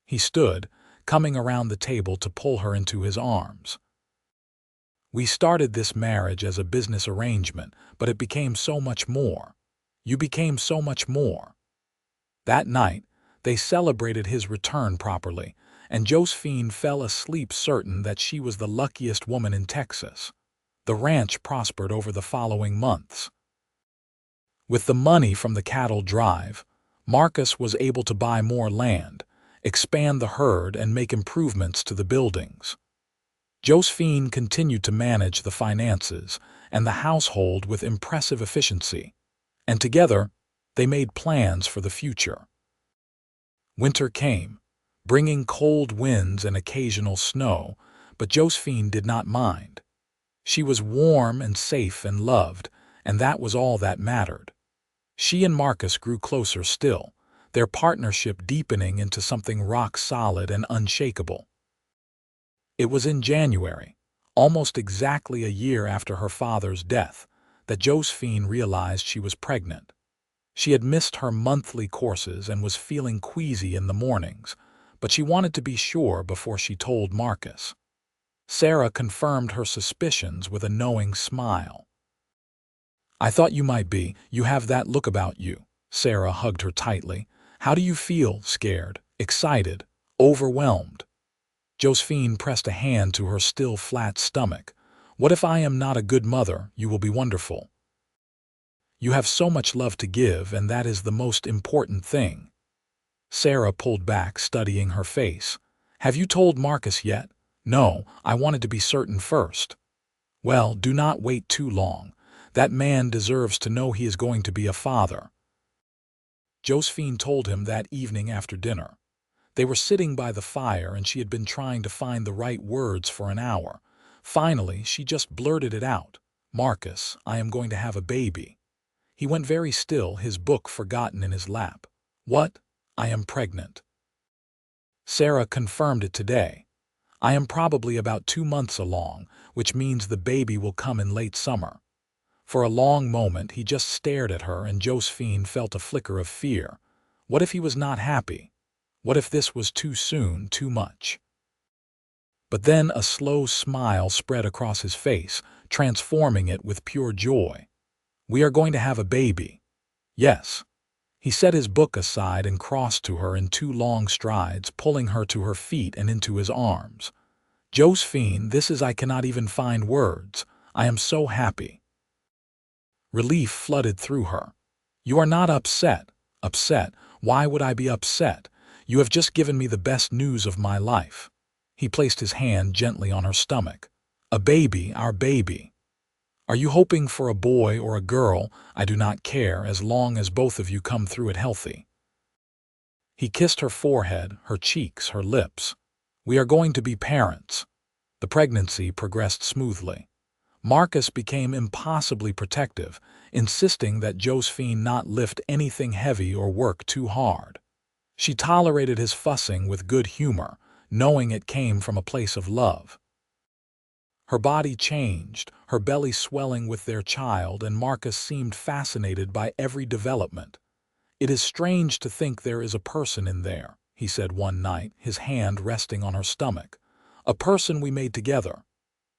A: He stood, coming around the table to pull her into his arms. "We started this marriage as a business arrangement, but it became so much more. You became so much more." That night, They celebrated his return properly, and Josephine fell asleep certain that she was the luckiest woman in Texas. The ranch prospered over the following months. With the money from the cattle drive, Marcus was able to buy more land, expand the herd, and make improvements to the buildings. Josephine continued to manage the finances and the household with impressive efficiency, and together they made plans for the future. Winter came, bringing cold winds and occasional snow, but Josephine did not mind. She was warm and safe and loved, and that was all that mattered. She and Marcus grew closer still, their partnership deepening into something rock-solid and unshakable. It was in January, almost exactly a year after her father's death, that Josephine realized she was pregnant. She had missed her monthly courses and was feeling queasy in the mornings, but she wanted to be sure before she told Marcus. Sarah confirmed her suspicions with a knowing smile. "I thought you might be. You have that look about you." Sarah hugged her tightly. "How do you feel? Scared? Excited? Overwhelmed?" Josephine pressed a hand to her still flat stomach. "What if I am not a good mother? You will be wonderful. You have so much love to give, and that is the most important thing." Sarah pulled back, studying her face. "Have you told Marcus yet?" "No, I wanted to be certain first." "Well, do not wait too long. That man deserves to know he is going to be a father." Josephine told him that evening after dinner. They were sitting by the fire, and she had been trying to find the right words for an hour. Finally, she just blurted it out. "Marcus, I am going to have a baby." He went very still, his book forgotten in his lap. "What? I am pregnant." Sarah confirmed it today. "I am probably about 2 months along, which means the baby will come in late summer." For a long moment he just stared at her, and Josephine felt a flicker of fear. What if he was not happy? What if this was too soon, too much? But then a slow smile spread across his face, transforming it with pure joy. "We are going to have a baby." "Yes." He set his book aside and crossed to her in 2 long strides, pulling her to her feet and into his arms. "Josephine, I cannot even find words. I am so happy." Relief flooded through her. "You are not upset." "Upset? Why would I be upset? You have just given me the best news of my life." He placed his hand gently on her stomach. "A baby, our baby. Are you hoping for a boy or a girl? I do not care, as long as both of you come through it healthy." He kissed her forehead, her cheeks, her lips. "We are going to be parents." The pregnancy progressed smoothly. Marcus became impossibly protective, insisting that Josephine not lift anything heavy or work too hard. She tolerated his fussing with good humor, knowing it came from a place of love. Her body changed, her belly swelling with their child, and Marcus seemed fascinated by every development. "It is strange to think there is a person in there," he said one night, his hand resting on her stomach. "A person we made together."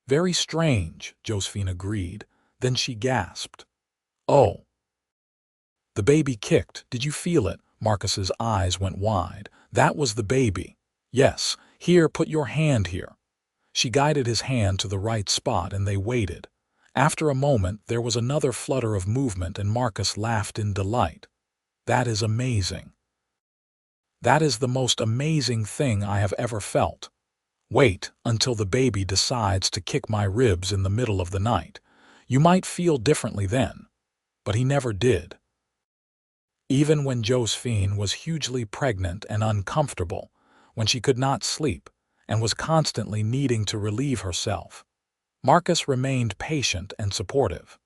A: "Very strange," Josephine agreed. Then she gasped. "Oh." The baby kicked. "Did you feel it?" Marcus's eyes went wide. "That was the baby." "Yes. Here, put your hand here." She guided his hand to the right spot, and they waited. After a moment, there was another flutter of movement, and Marcus laughed in delight. "That is amazing. That is the most amazing thing I have ever felt. Wait until the baby decides to kick my ribs in the middle of the night. You might feel differently then." But he never did. Even when Josephine was hugely pregnant and uncomfortable, when she could not sleep and was constantly needing to relieve herself, Marcus remained patient and supportive.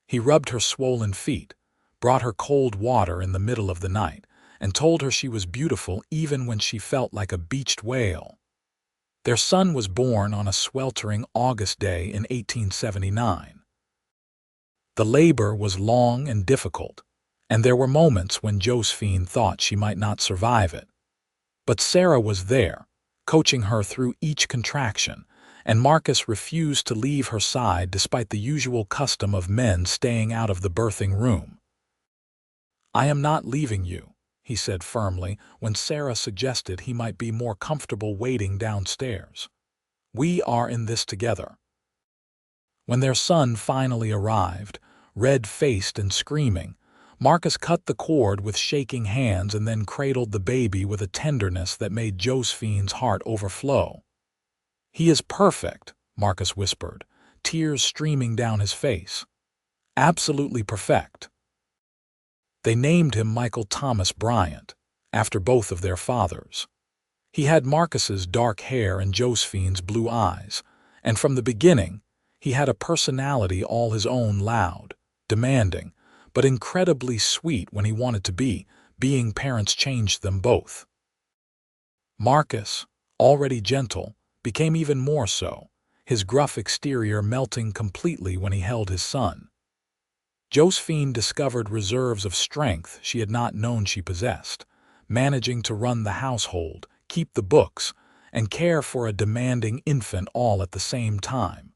A: He rubbed her swollen feet, brought her cold water in the middle of the night, and told her she was beautiful even when she felt like a beached whale. Their son was born on a sweltering August day in 1879. The labor was long and difficult, and there were moments when Josephine thought she might not survive it. But Sarah was there, coaching her through each contraction, and Marcus refused to leave her side despite the usual custom of men staying out of the birthing room. "I am not leaving you," he said firmly when Sarah suggested he might be more comfortable waiting downstairs. "We are in this together." When their son finally arrived, red-faced and screaming, Marcus cut the cord with shaking hands and then cradled the baby with a tenderness that made Josephine's heart overflow. "He is perfect," Marcus whispered, tears streaming down his face. "Absolutely perfect." They named him Michael Thomas Bryant, after both of their fathers. He had Marcus's dark hair and Josephine's blue eyes, and from the beginning, he had a personality all his own, loud, demanding, but incredibly sweet when he wanted to be. Being parents changed them both. Marcus, already gentle, became even more so, his gruff exterior melting completely when he held his son. Josephine discovered reserves of strength she had not known she possessed, managing to run the household, keep the books, and care for a demanding infant all at the same time.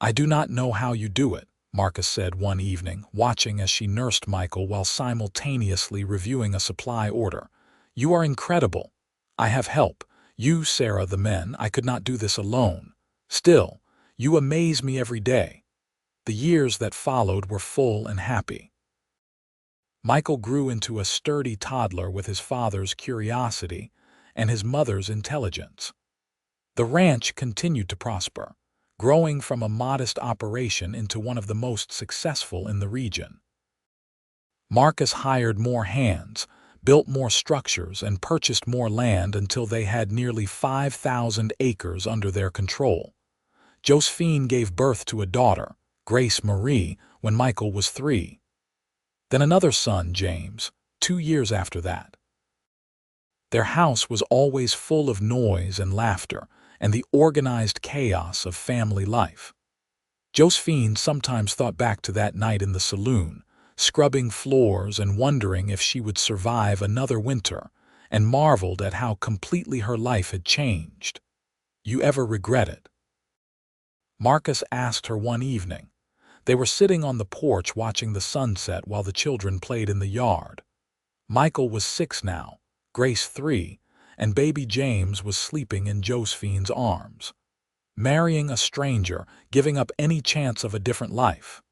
A: "I do not know how you do it," Marcus said one evening, watching as she nursed Michael while simultaneously reviewing a supply order. "You are incredible. I have help. You, Sarah, the men. I could not do this alone. Still, you amaze me every day." The years that followed were full and happy. Michael grew into a sturdy toddler with his father's curiosity and his mother's intelligence. The ranch continued to prosper, growing from a modest operation into one of the most successful in the region. Marcus hired more hands, built more structures, and purchased more land until they had nearly 5,000 acres under their control. Josephine gave birth to a daughter, Grace Marie, when Michael was 3. Then another son, James, 2 years after that. Their house was always full of noise and laughter and the organized chaos of family life. Josephine sometimes thought back to that night in the saloon, scrubbing floors and wondering if she would survive another winter, and marveled at how completely her life had changed. "You ever regret it?" Marcus asked her one evening. They were sitting on the porch watching the sunset while the children played in the yard. Michael was 6 now, Grace 3, and baby James was sleeping in Josephine's arms. Marrying a stranger, giving up any chance of a different life.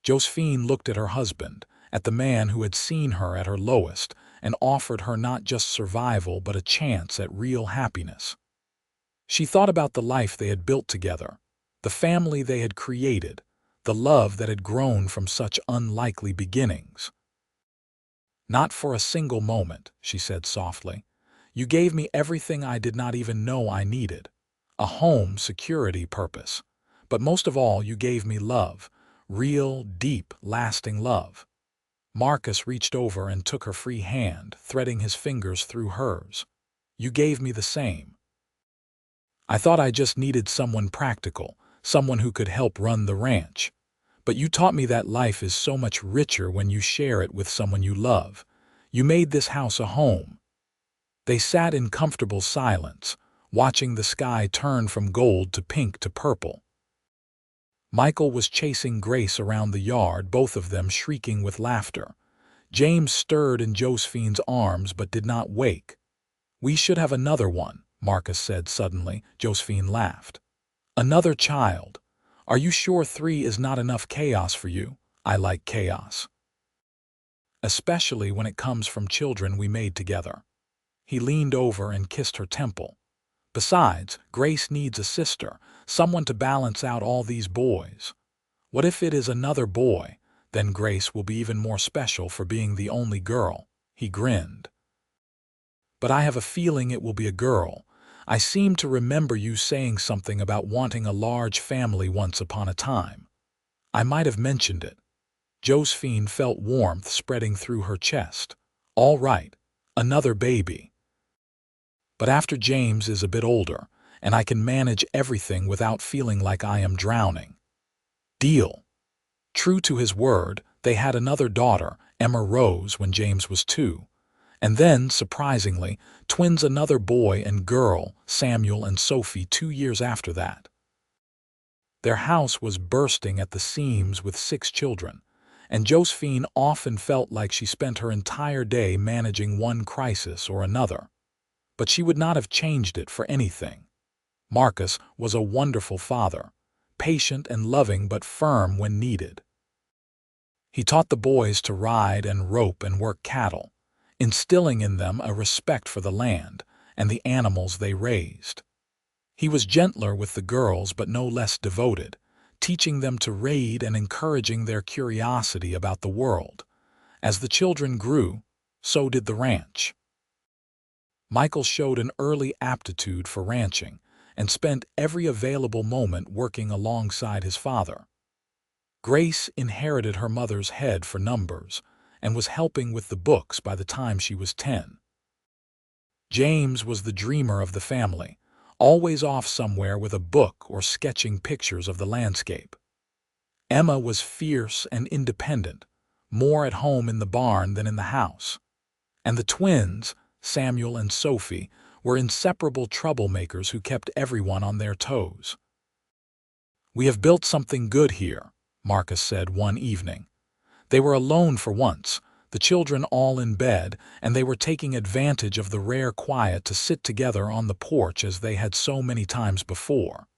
A: Josephine looked at her husband, at the man who had seen her at her lowest and offered her not just survival but a chance at real happiness. She thought about the life they had built together, the family they had created, the love that had grown from such unlikely beginnings. "Not for a single moment," she said softly. "You gave me everything I did not even know I needed. A home, security, purpose. But most of all, you gave me love, real, deep, lasting love." Marcus reached over and took her free hand, threading his fingers through hers. "You gave me the same. I thought I just needed someone practical, someone who could help run the ranch. But you taught me that life is so much richer when you share it with someone you love. You made this house a home." They sat in comfortable silence, watching the sky turn from gold to pink to purple. Michael was chasing Grace around the yard, both of them shrieking with laughter. James stirred in Josephine's arms but did not wake. "We should have another one," Marcus said suddenly. Josephine laughed. "Another child. Are you sure 3 is not enough chaos for you?" "I like chaos. Especially when it comes from children we made together." He leaned over and kissed her temple. "Besides, Grace needs a sister, someone to balance out all these boys. What if it is another boy? Then Grace will be even more special for being the only girl." He grinned. "But I have a feeling it will be a girl. I seem to remember you saying something about wanting a large family once upon a time. I might have mentioned it." Josephine felt warmth spreading through her chest. "All right, another baby. But after James is a bit older, and I can manage everything without feeling like I am drowning." Deal. True to his word, they had another daughter, Emma Rose, when James was 2. And then, surprisingly, twins, another boy and girl, Samuel and Sophie, 2 years after that. Their house was bursting at the seams with 6 children, and Josephine often felt like she spent her entire day managing one crisis or another. But she would not have changed it for anything. Marcus was a wonderful father, patient and loving but firm when needed. He taught the boys to ride and rope and work cattle, instilling in them a respect for the land and the animals they raised. He was gentler with the girls but no less devoted, teaching them to read and encouraging their curiosity about the world. As the children grew, so did the ranch. Michael showed an early aptitude for ranching and spent every available moment working alongside his father. Grace inherited her mother's head for numbers and was helping with the books by the time she was 10. James was the dreamer of the family, always off somewhere with a book or sketching pictures of the landscape. Emma was fierce and independent, more at home in the barn than in the house. And the twins, Samuel and Sophie, were inseparable troublemakers who kept everyone on their toes. "We have built something good here," Marcus said one evening. They were alone for once, the children all in bed, and they were taking advantage of the rare quiet to sit together on the porch as they had so many times before.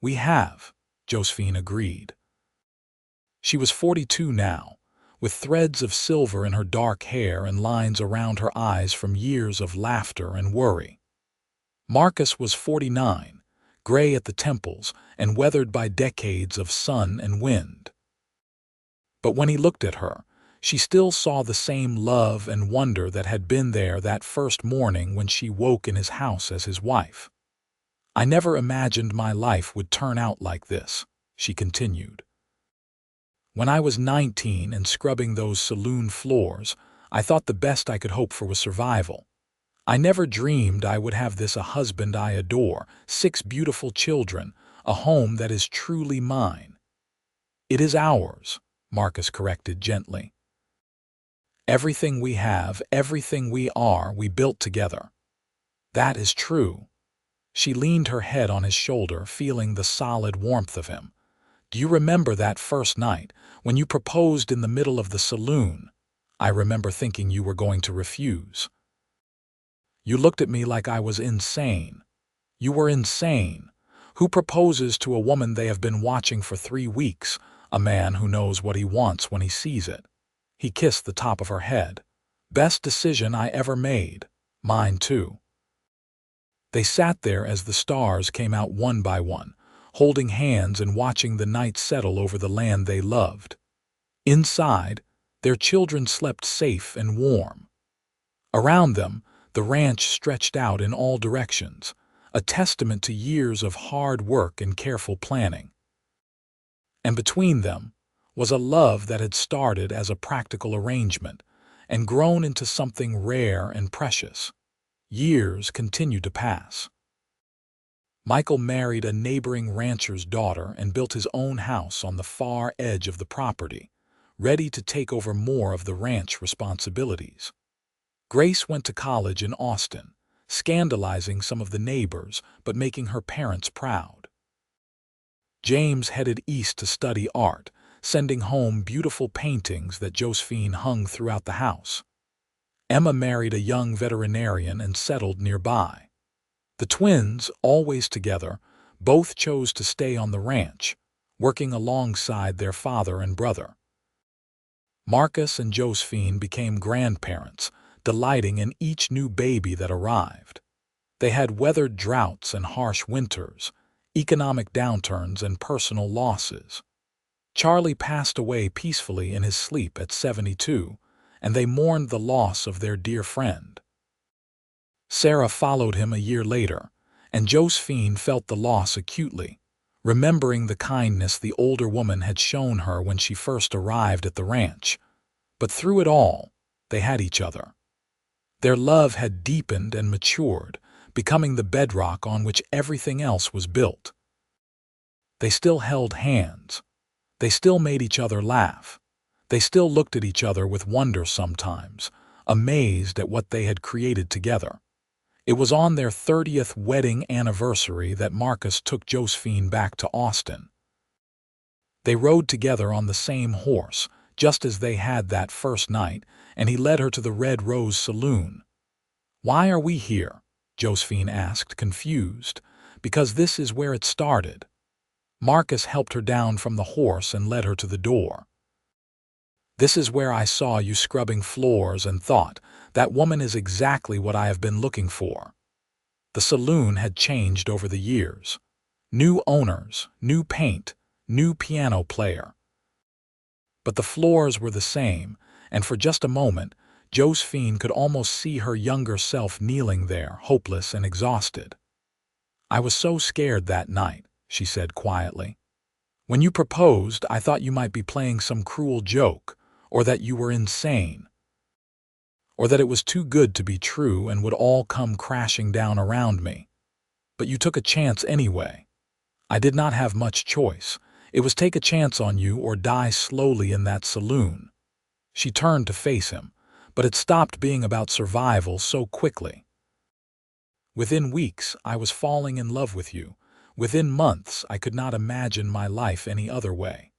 A: "We have," Josephine agreed. She was 42 now, with threads of silver in her dark hair and lines around her eyes from years of laughter and worry. Marcus was 49, gray at the temples and weathered by decades of sun and wind. But when he looked at her, she still saw the same love and wonder that had been there that first morning when she woke in his house as his wife. "I never imagined my life would turn out like this," she continued. "When I was 19 and scrubbing those saloon floors, I thought the best I could hope for was survival. I never dreamed I would have a husband I adore, 6 beautiful children, a home that is truly mine." "It is ours," Marcus corrected gently. "Everything we have, everything we are, we built together." "That is true." She leaned her head on his shoulder, feeling the solid warmth of him. "Do you remember that first night, when you proposed in the middle of the saloon? I remember thinking you were going to refuse. You looked at me like I was insane." "You were insane. Who proposes to a woman they have been watching for 3 weeks, a man who knows what he wants when he sees it?" He kissed the top of her head. "Best decision I ever made. Mine too." They sat there as the stars came out one by one, holding hands and watching the night settle over the land they loved. Inside, their children slept safe and warm. Around them, the ranch stretched out in all directions, a testament to years of hard work and careful planning. And between them was a love that had started as a practical arrangement and grown into something rare and precious. Years continued to pass. Michael married a neighboring rancher's daughter and built his own house on the far edge of the property, ready to take over more of the ranch responsibilities. Grace went to college in Austin, scandalizing some of the neighbors but making her parents proud. James headed east to study art, sending home beautiful paintings that Josephine hung throughout the house. Emma married a young veterinarian and settled nearby. The twins, always together, both chose to stay on the ranch, working alongside their father and brother. Marcus and Josephine became grandparents, delighting in each new baby that arrived. They had weathered droughts and harsh winters, economic downturns and personal losses. Charlie passed away peacefully in his sleep at 72, and they mourned the loss of their dear friend. Sarah followed him a year later, and Josephine felt the loss acutely, remembering the kindness the older woman had shown her when she first arrived at the ranch. But through it all, they had each other. Their love had deepened and matured, becoming the bedrock on which everything else was built. They still held hands. They still made each other laugh. They still looked at each other with wonder sometimes, amazed at what they had created together. It was on their 30th wedding anniversary that Marcus took Josephine back to Austin. They rode together on the same horse, just as they had that first night, and he led her to the Red Rose Saloon. "Why are we here?" Josephine asked, confused. "Because this is where it started." Marcus helped her down from the horse and led her to the door. "This is where I saw you scrubbing floors and thought, that woman is exactly what I have been looking for." The saloon had changed over the years. New owners, new paint, new piano player. But the floors were the same, and for just a moment, Josephine could almost see her younger self kneeling there, hopeless and exhausted. "I was so scared that night," she said quietly. "When you proposed, I thought you might be playing some cruel joke, or that you were insane, or that it was too good to be true and would all come crashing down around me. But you took a chance anyway. I did not have much choice. It was take a chance on you or die slowly in that saloon." She turned to face him, but it stopped being about survival so quickly. "Within weeks, I was falling in love with you. Within months, I could not imagine my life any other way."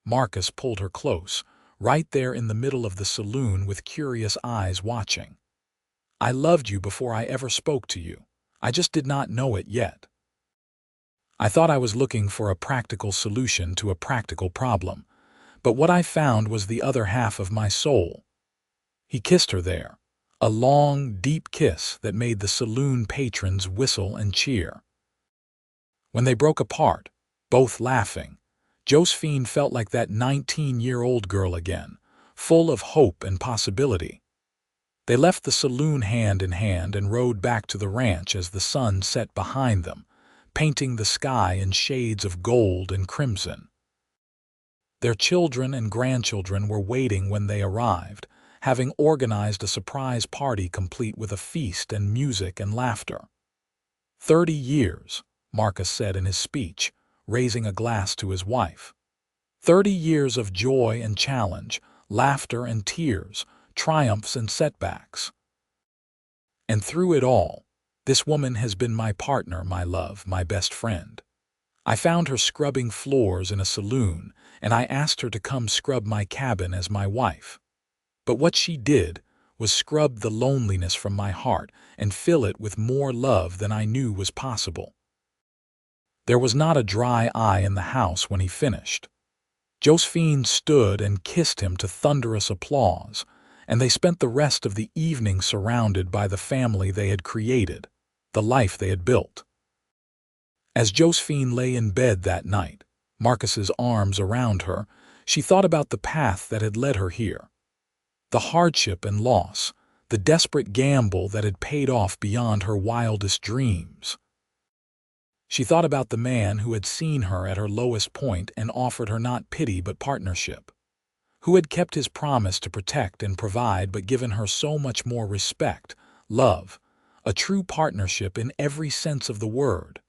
A: Marcus pulled her close, right there in the middle of the saloon with curious eyes watching. "I loved you before I ever spoke to you. I just did not know it yet. I thought I was looking for a practical solution to a practical problem, but what I found was the other half of my soul." He kissed her there, a long, deep kiss that made the saloon patrons whistle and cheer. When they broke apart, both laughing, Josephine felt like that 19-year-old girl again, full of hope and possibility. They left the saloon hand in hand and rode back to the ranch as the sun set behind them, painting the sky in shades of gold and crimson. Their children and grandchildren were waiting when they arrived, having organized a surprise party complete with a feast and music and laughter. 30 years, Marcus said in his speech, raising a glass to his wife. 30 years of joy and challenge, laughter and tears, triumphs and setbacks. And through it all, this woman has been my partner, my love, my best friend. I found her scrubbing floors in a saloon, and I asked her to come scrub my cabin as my wife. But what she did was scrub the loneliness from my heart and fill it with more love than I knew was possible." There was not a dry eye in the house when he finished. Josephine stood and kissed him to thunderous applause, and they spent the rest of the evening surrounded by the family they had created, the life they had built. As Josephine lay in bed that night, Marcus's arms around her, she thought about the path that had led her here. The hardship and loss, the desperate gamble that had paid off beyond her wildest dreams. She thought about the man who had seen her at her lowest point and offered her not pity but partnership, who had kept his promise to protect and provide but given her so much more respect, love, a true partnership in every sense of the word.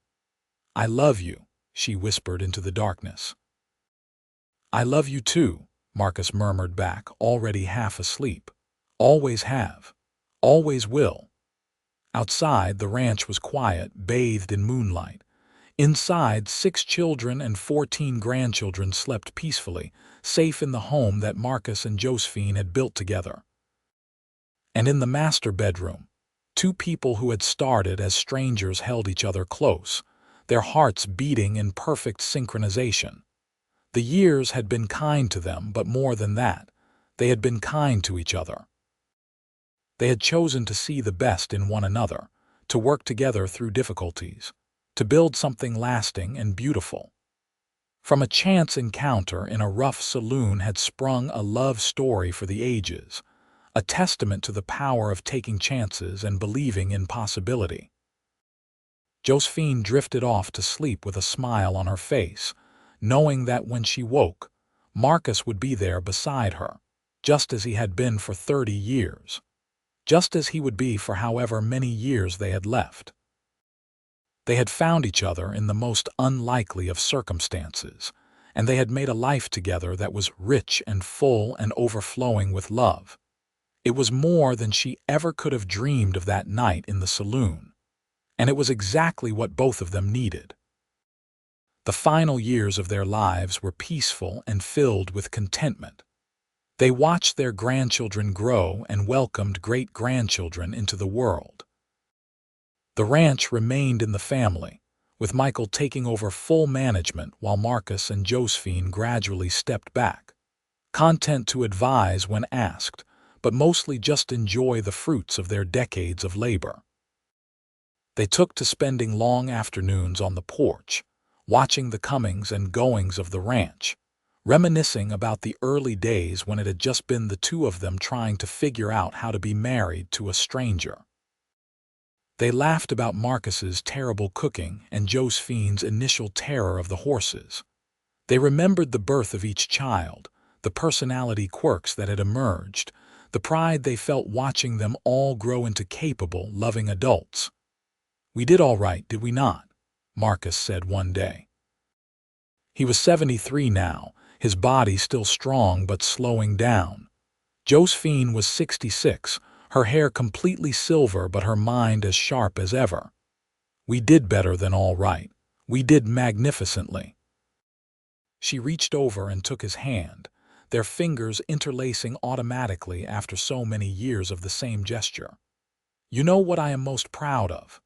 A: "I love you," she whispered into the darkness. "I love you too," Marcus murmured back, already half asleep. "Always have. Always will." Outside, the ranch was quiet, bathed in moonlight. Inside, 6 children and 14 grandchildren slept peacefully, safe in the home that Marcus and Josephine had built together. And in the master bedroom, 2 people who had started as strangers held each other close, their hearts beating in perfect synchronization. The years had been kind to them, but more than that, they had been kind to each other. They had chosen to see the best in one another, to work together through difficulties, to build something lasting and beautiful. From a chance encounter in a rough saloon had sprung a love story for the ages, a testament to the power of taking chances and believing in possibility. Josephine drifted off to sleep with a smile on her face, knowing that when she woke, Marcus would be there beside her, just as he had been for 30 years, just as he would be for however many years they had left. They had found each other in the most unlikely of circumstances, and they had made a life together that was rich and full and overflowing with love. It was more than she ever could have dreamed of that night in the saloon, and it was exactly what both of them needed. The final years of their lives were peaceful and filled with contentment. They watched their grandchildren grow and welcomed great-grandchildren into the world. The ranch remained in the family, with Michael taking over full management while Marcus and Josephine gradually stepped back, content to advise when asked, but mostly just enjoy the fruits of their decades of labor. They took to spending long afternoons on the porch, watching the comings and goings of the ranch, reminiscing about the early days when it had just been the two of them trying to figure out how to be married to a stranger. They laughed about Marcus's terrible cooking and Josephine's initial terror of the horses. They remembered the birth of each child, the personality quirks that had emerged, the pride they felt watching them all grow into capable, loving adults. "We did all right, did we not?" Marcus said one day. He was 73 now, his body still strong but slowing down. Josephine was 66, her hair completely silver but her mind as sharp as ever. "We did better than all right. We did magnificently." She reached over and took his hand, their fingers interlacing automatically after so many years of the same gesture. "You know what I am most proud of?"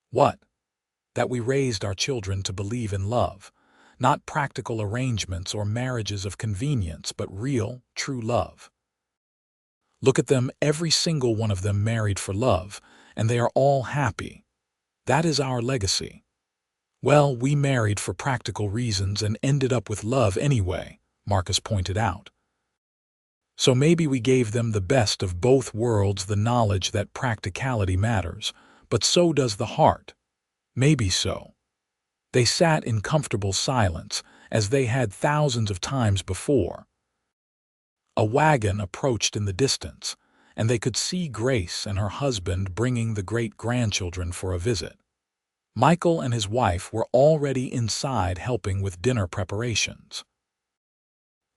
A: "What?" "That we raised our children to believe in love. Not practical arrangements or marriages of convenience, but real, true love. Look at them, every single one of them married for love, and they are all happy. That is our legacy." "Well, we married for practical reasons and ended up with love anyway," Marcus pointed out. "So maybe we gave them the best of both worlds, the knowledge that practicality matters, but so does the heart. Maybe so." They sat in comfortable silence, as they had thousands of times before. A wagon approached in the distance, and they could see Grace and her husband bringing the great-grandchildren for a visit. Michael and his wife were already inside helping with dinner preparations.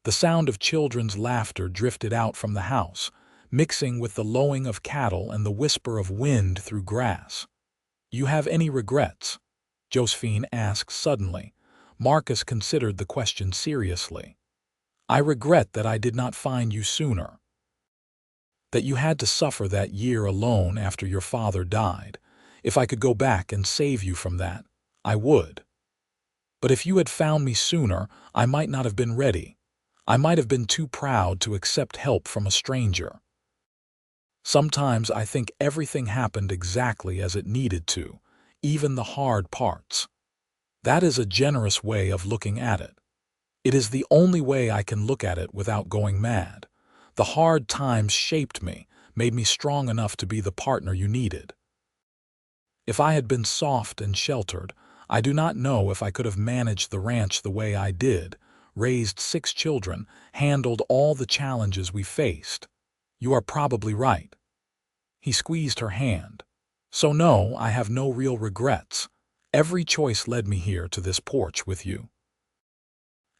A: The sound of children's laughter drifted out from the house, mixing with the lowing of cattle and the whisper of wind through grass. "You have any regrets?" Josephine asked suddenly. Marcus considered the question seriously. "I regret that I did not find you sooner. That you had to suffer that year alone after your father died. If I could go back and save you from that, I would. But if you had found me sooner, I might not have been ready. I might have been too proud to accept help from a stranger. Sometimes I think everything happened exactly as it needed to, even the hard parts. That is a generous way of looking at it. It is the only way I can look at it without going mad. The hard times shaped me, made me strong enough to be the partner you needed. If I had been soft and sheltered, I do not know if I could have managed the ranch the way I did, raised 6 children, handled all the challenges we faced. You are probably right." He squeezed her hand. "So no, I have no real regrets. Every choice led me here to this porch with you.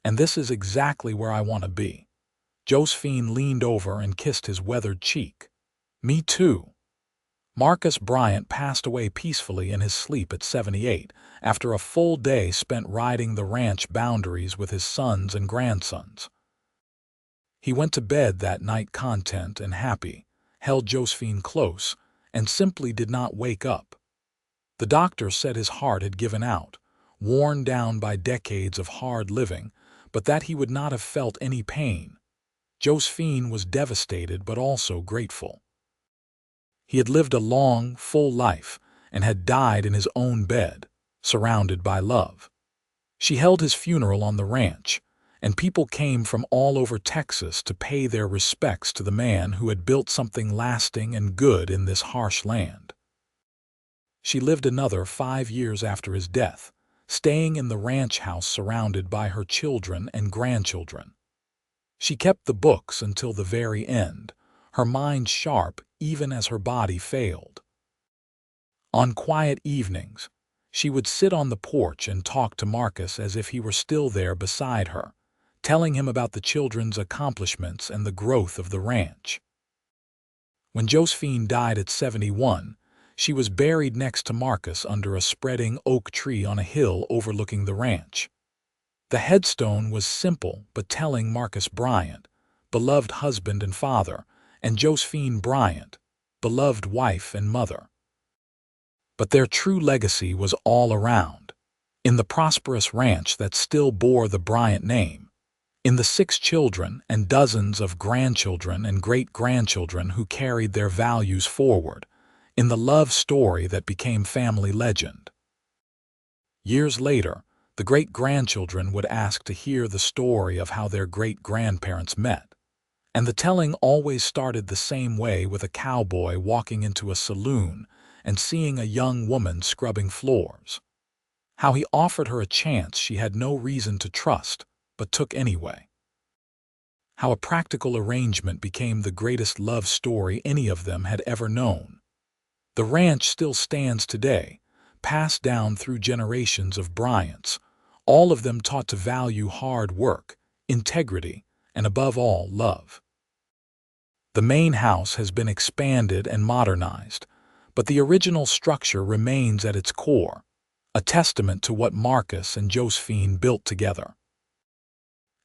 A: And this is exactly where I want to be." Josephine leaned over and kissed his weathered cheek. "Me too." Marcus Bryant passed away peacefully in his sleep at 78, after a full day spent riding the ranch boundaries with his sons and grandsons. He went to bed that night content and happy, held Josephine close, and simply did not wake up. The doctor said his heart had given out, worn down by decades of hard living, but that he would not have felt any pain. Josephine was devastated but also grateful. He had lived a long, full life and had died in his own bed, surrounded by love. She held his funeral on the ranch, and people came from all over Texas to pay their respects to the man who had built something lasting and good in this harsh land. She lived another 5 years after his death, staying in the ranch house surrounded by her children and grandchildren. She kept the books until the very end, her mind sharp even as her body failed. On quiet evenings, she would sit on the porch and talk to Marcus as if he were still there beside her, telling him about the children's accomplishments and the growth of the ranch. When Josephine died at 71, she was buried next to Marcus under a spreading oak tree on a hill overlooking the ranch. The headstone was simple but telling Marcus Bryant, beloved husband and father, and Josephine Bryant, beloved wife and mother. But their true legacy was all around, in the prosperous ranch that still bore the Bryant name, in the 6 children and dozens of grandchildren and great-grandchildren who carried their values forward, in the love story that became family legend. Years later, the great-grandchildren would ask to hear the story of how their great-grandparents met. And the telling always started the same way, with a cowboy walking into a saloon and seeing a young woman scrubbing floors. How he offered her a chance she had no reason to trust, but took anyway. How a practical arrangement became the greatest love story any of them had ever known. The ranch still stands today, passed down through generations of Bryants, all of them taught to value hard work, integrity, and above all, love. The main house has been expanded and modernized, but the original structure remains at its core, a testament to what Marcus and Josephine built together.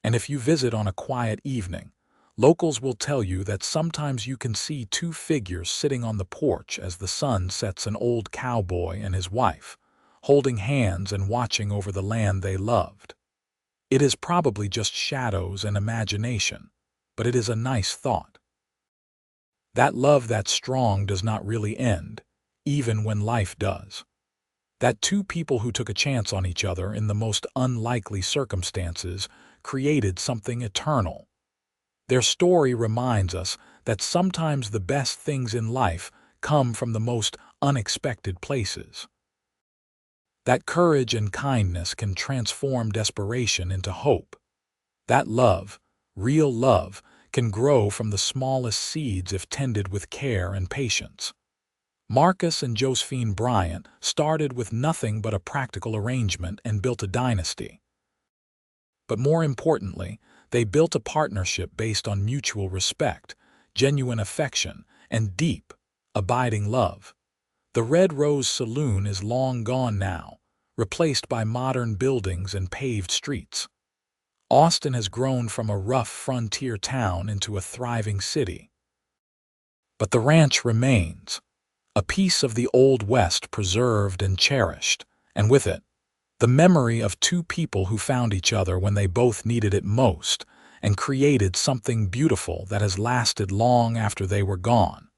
A: And if you visit on a quiet evening, locals will tell you that sometimes you can see 2 figures sitting on the porch as the sun sets, an old cowboy and his wife, holding hands and watching over the land they loved. It is probably just shadows and imagination, but it is a nice thought. That love that's strong does not really end, even when life does. That 2 people who took a chance on each other in the most unlikely circumstances created something eternal. Their story reminds us that sometimes the best things in life come from the most unexpected places. That courage and kindness can transform desperation into hope. That love, real love, can grow from the smallest seeds if tended with care and patience. Marcus and Josephine Bryant started with nothing but a practical arrangement and built a dynasty. But more importantly, they built a partnership based on mutual respect, genuine affection, and deep, abiding love. The Red Rose Saloon is long gone now, replaced by modern buildings and paved streets. Austin has grown from a rough frontier town into a thriving city. But the ranch remains, a piece of the Old West preserved and cherished, and with it, the memory of 2 people who found each other when they both needed it most and created something beautiful that has lasted long after they were gone.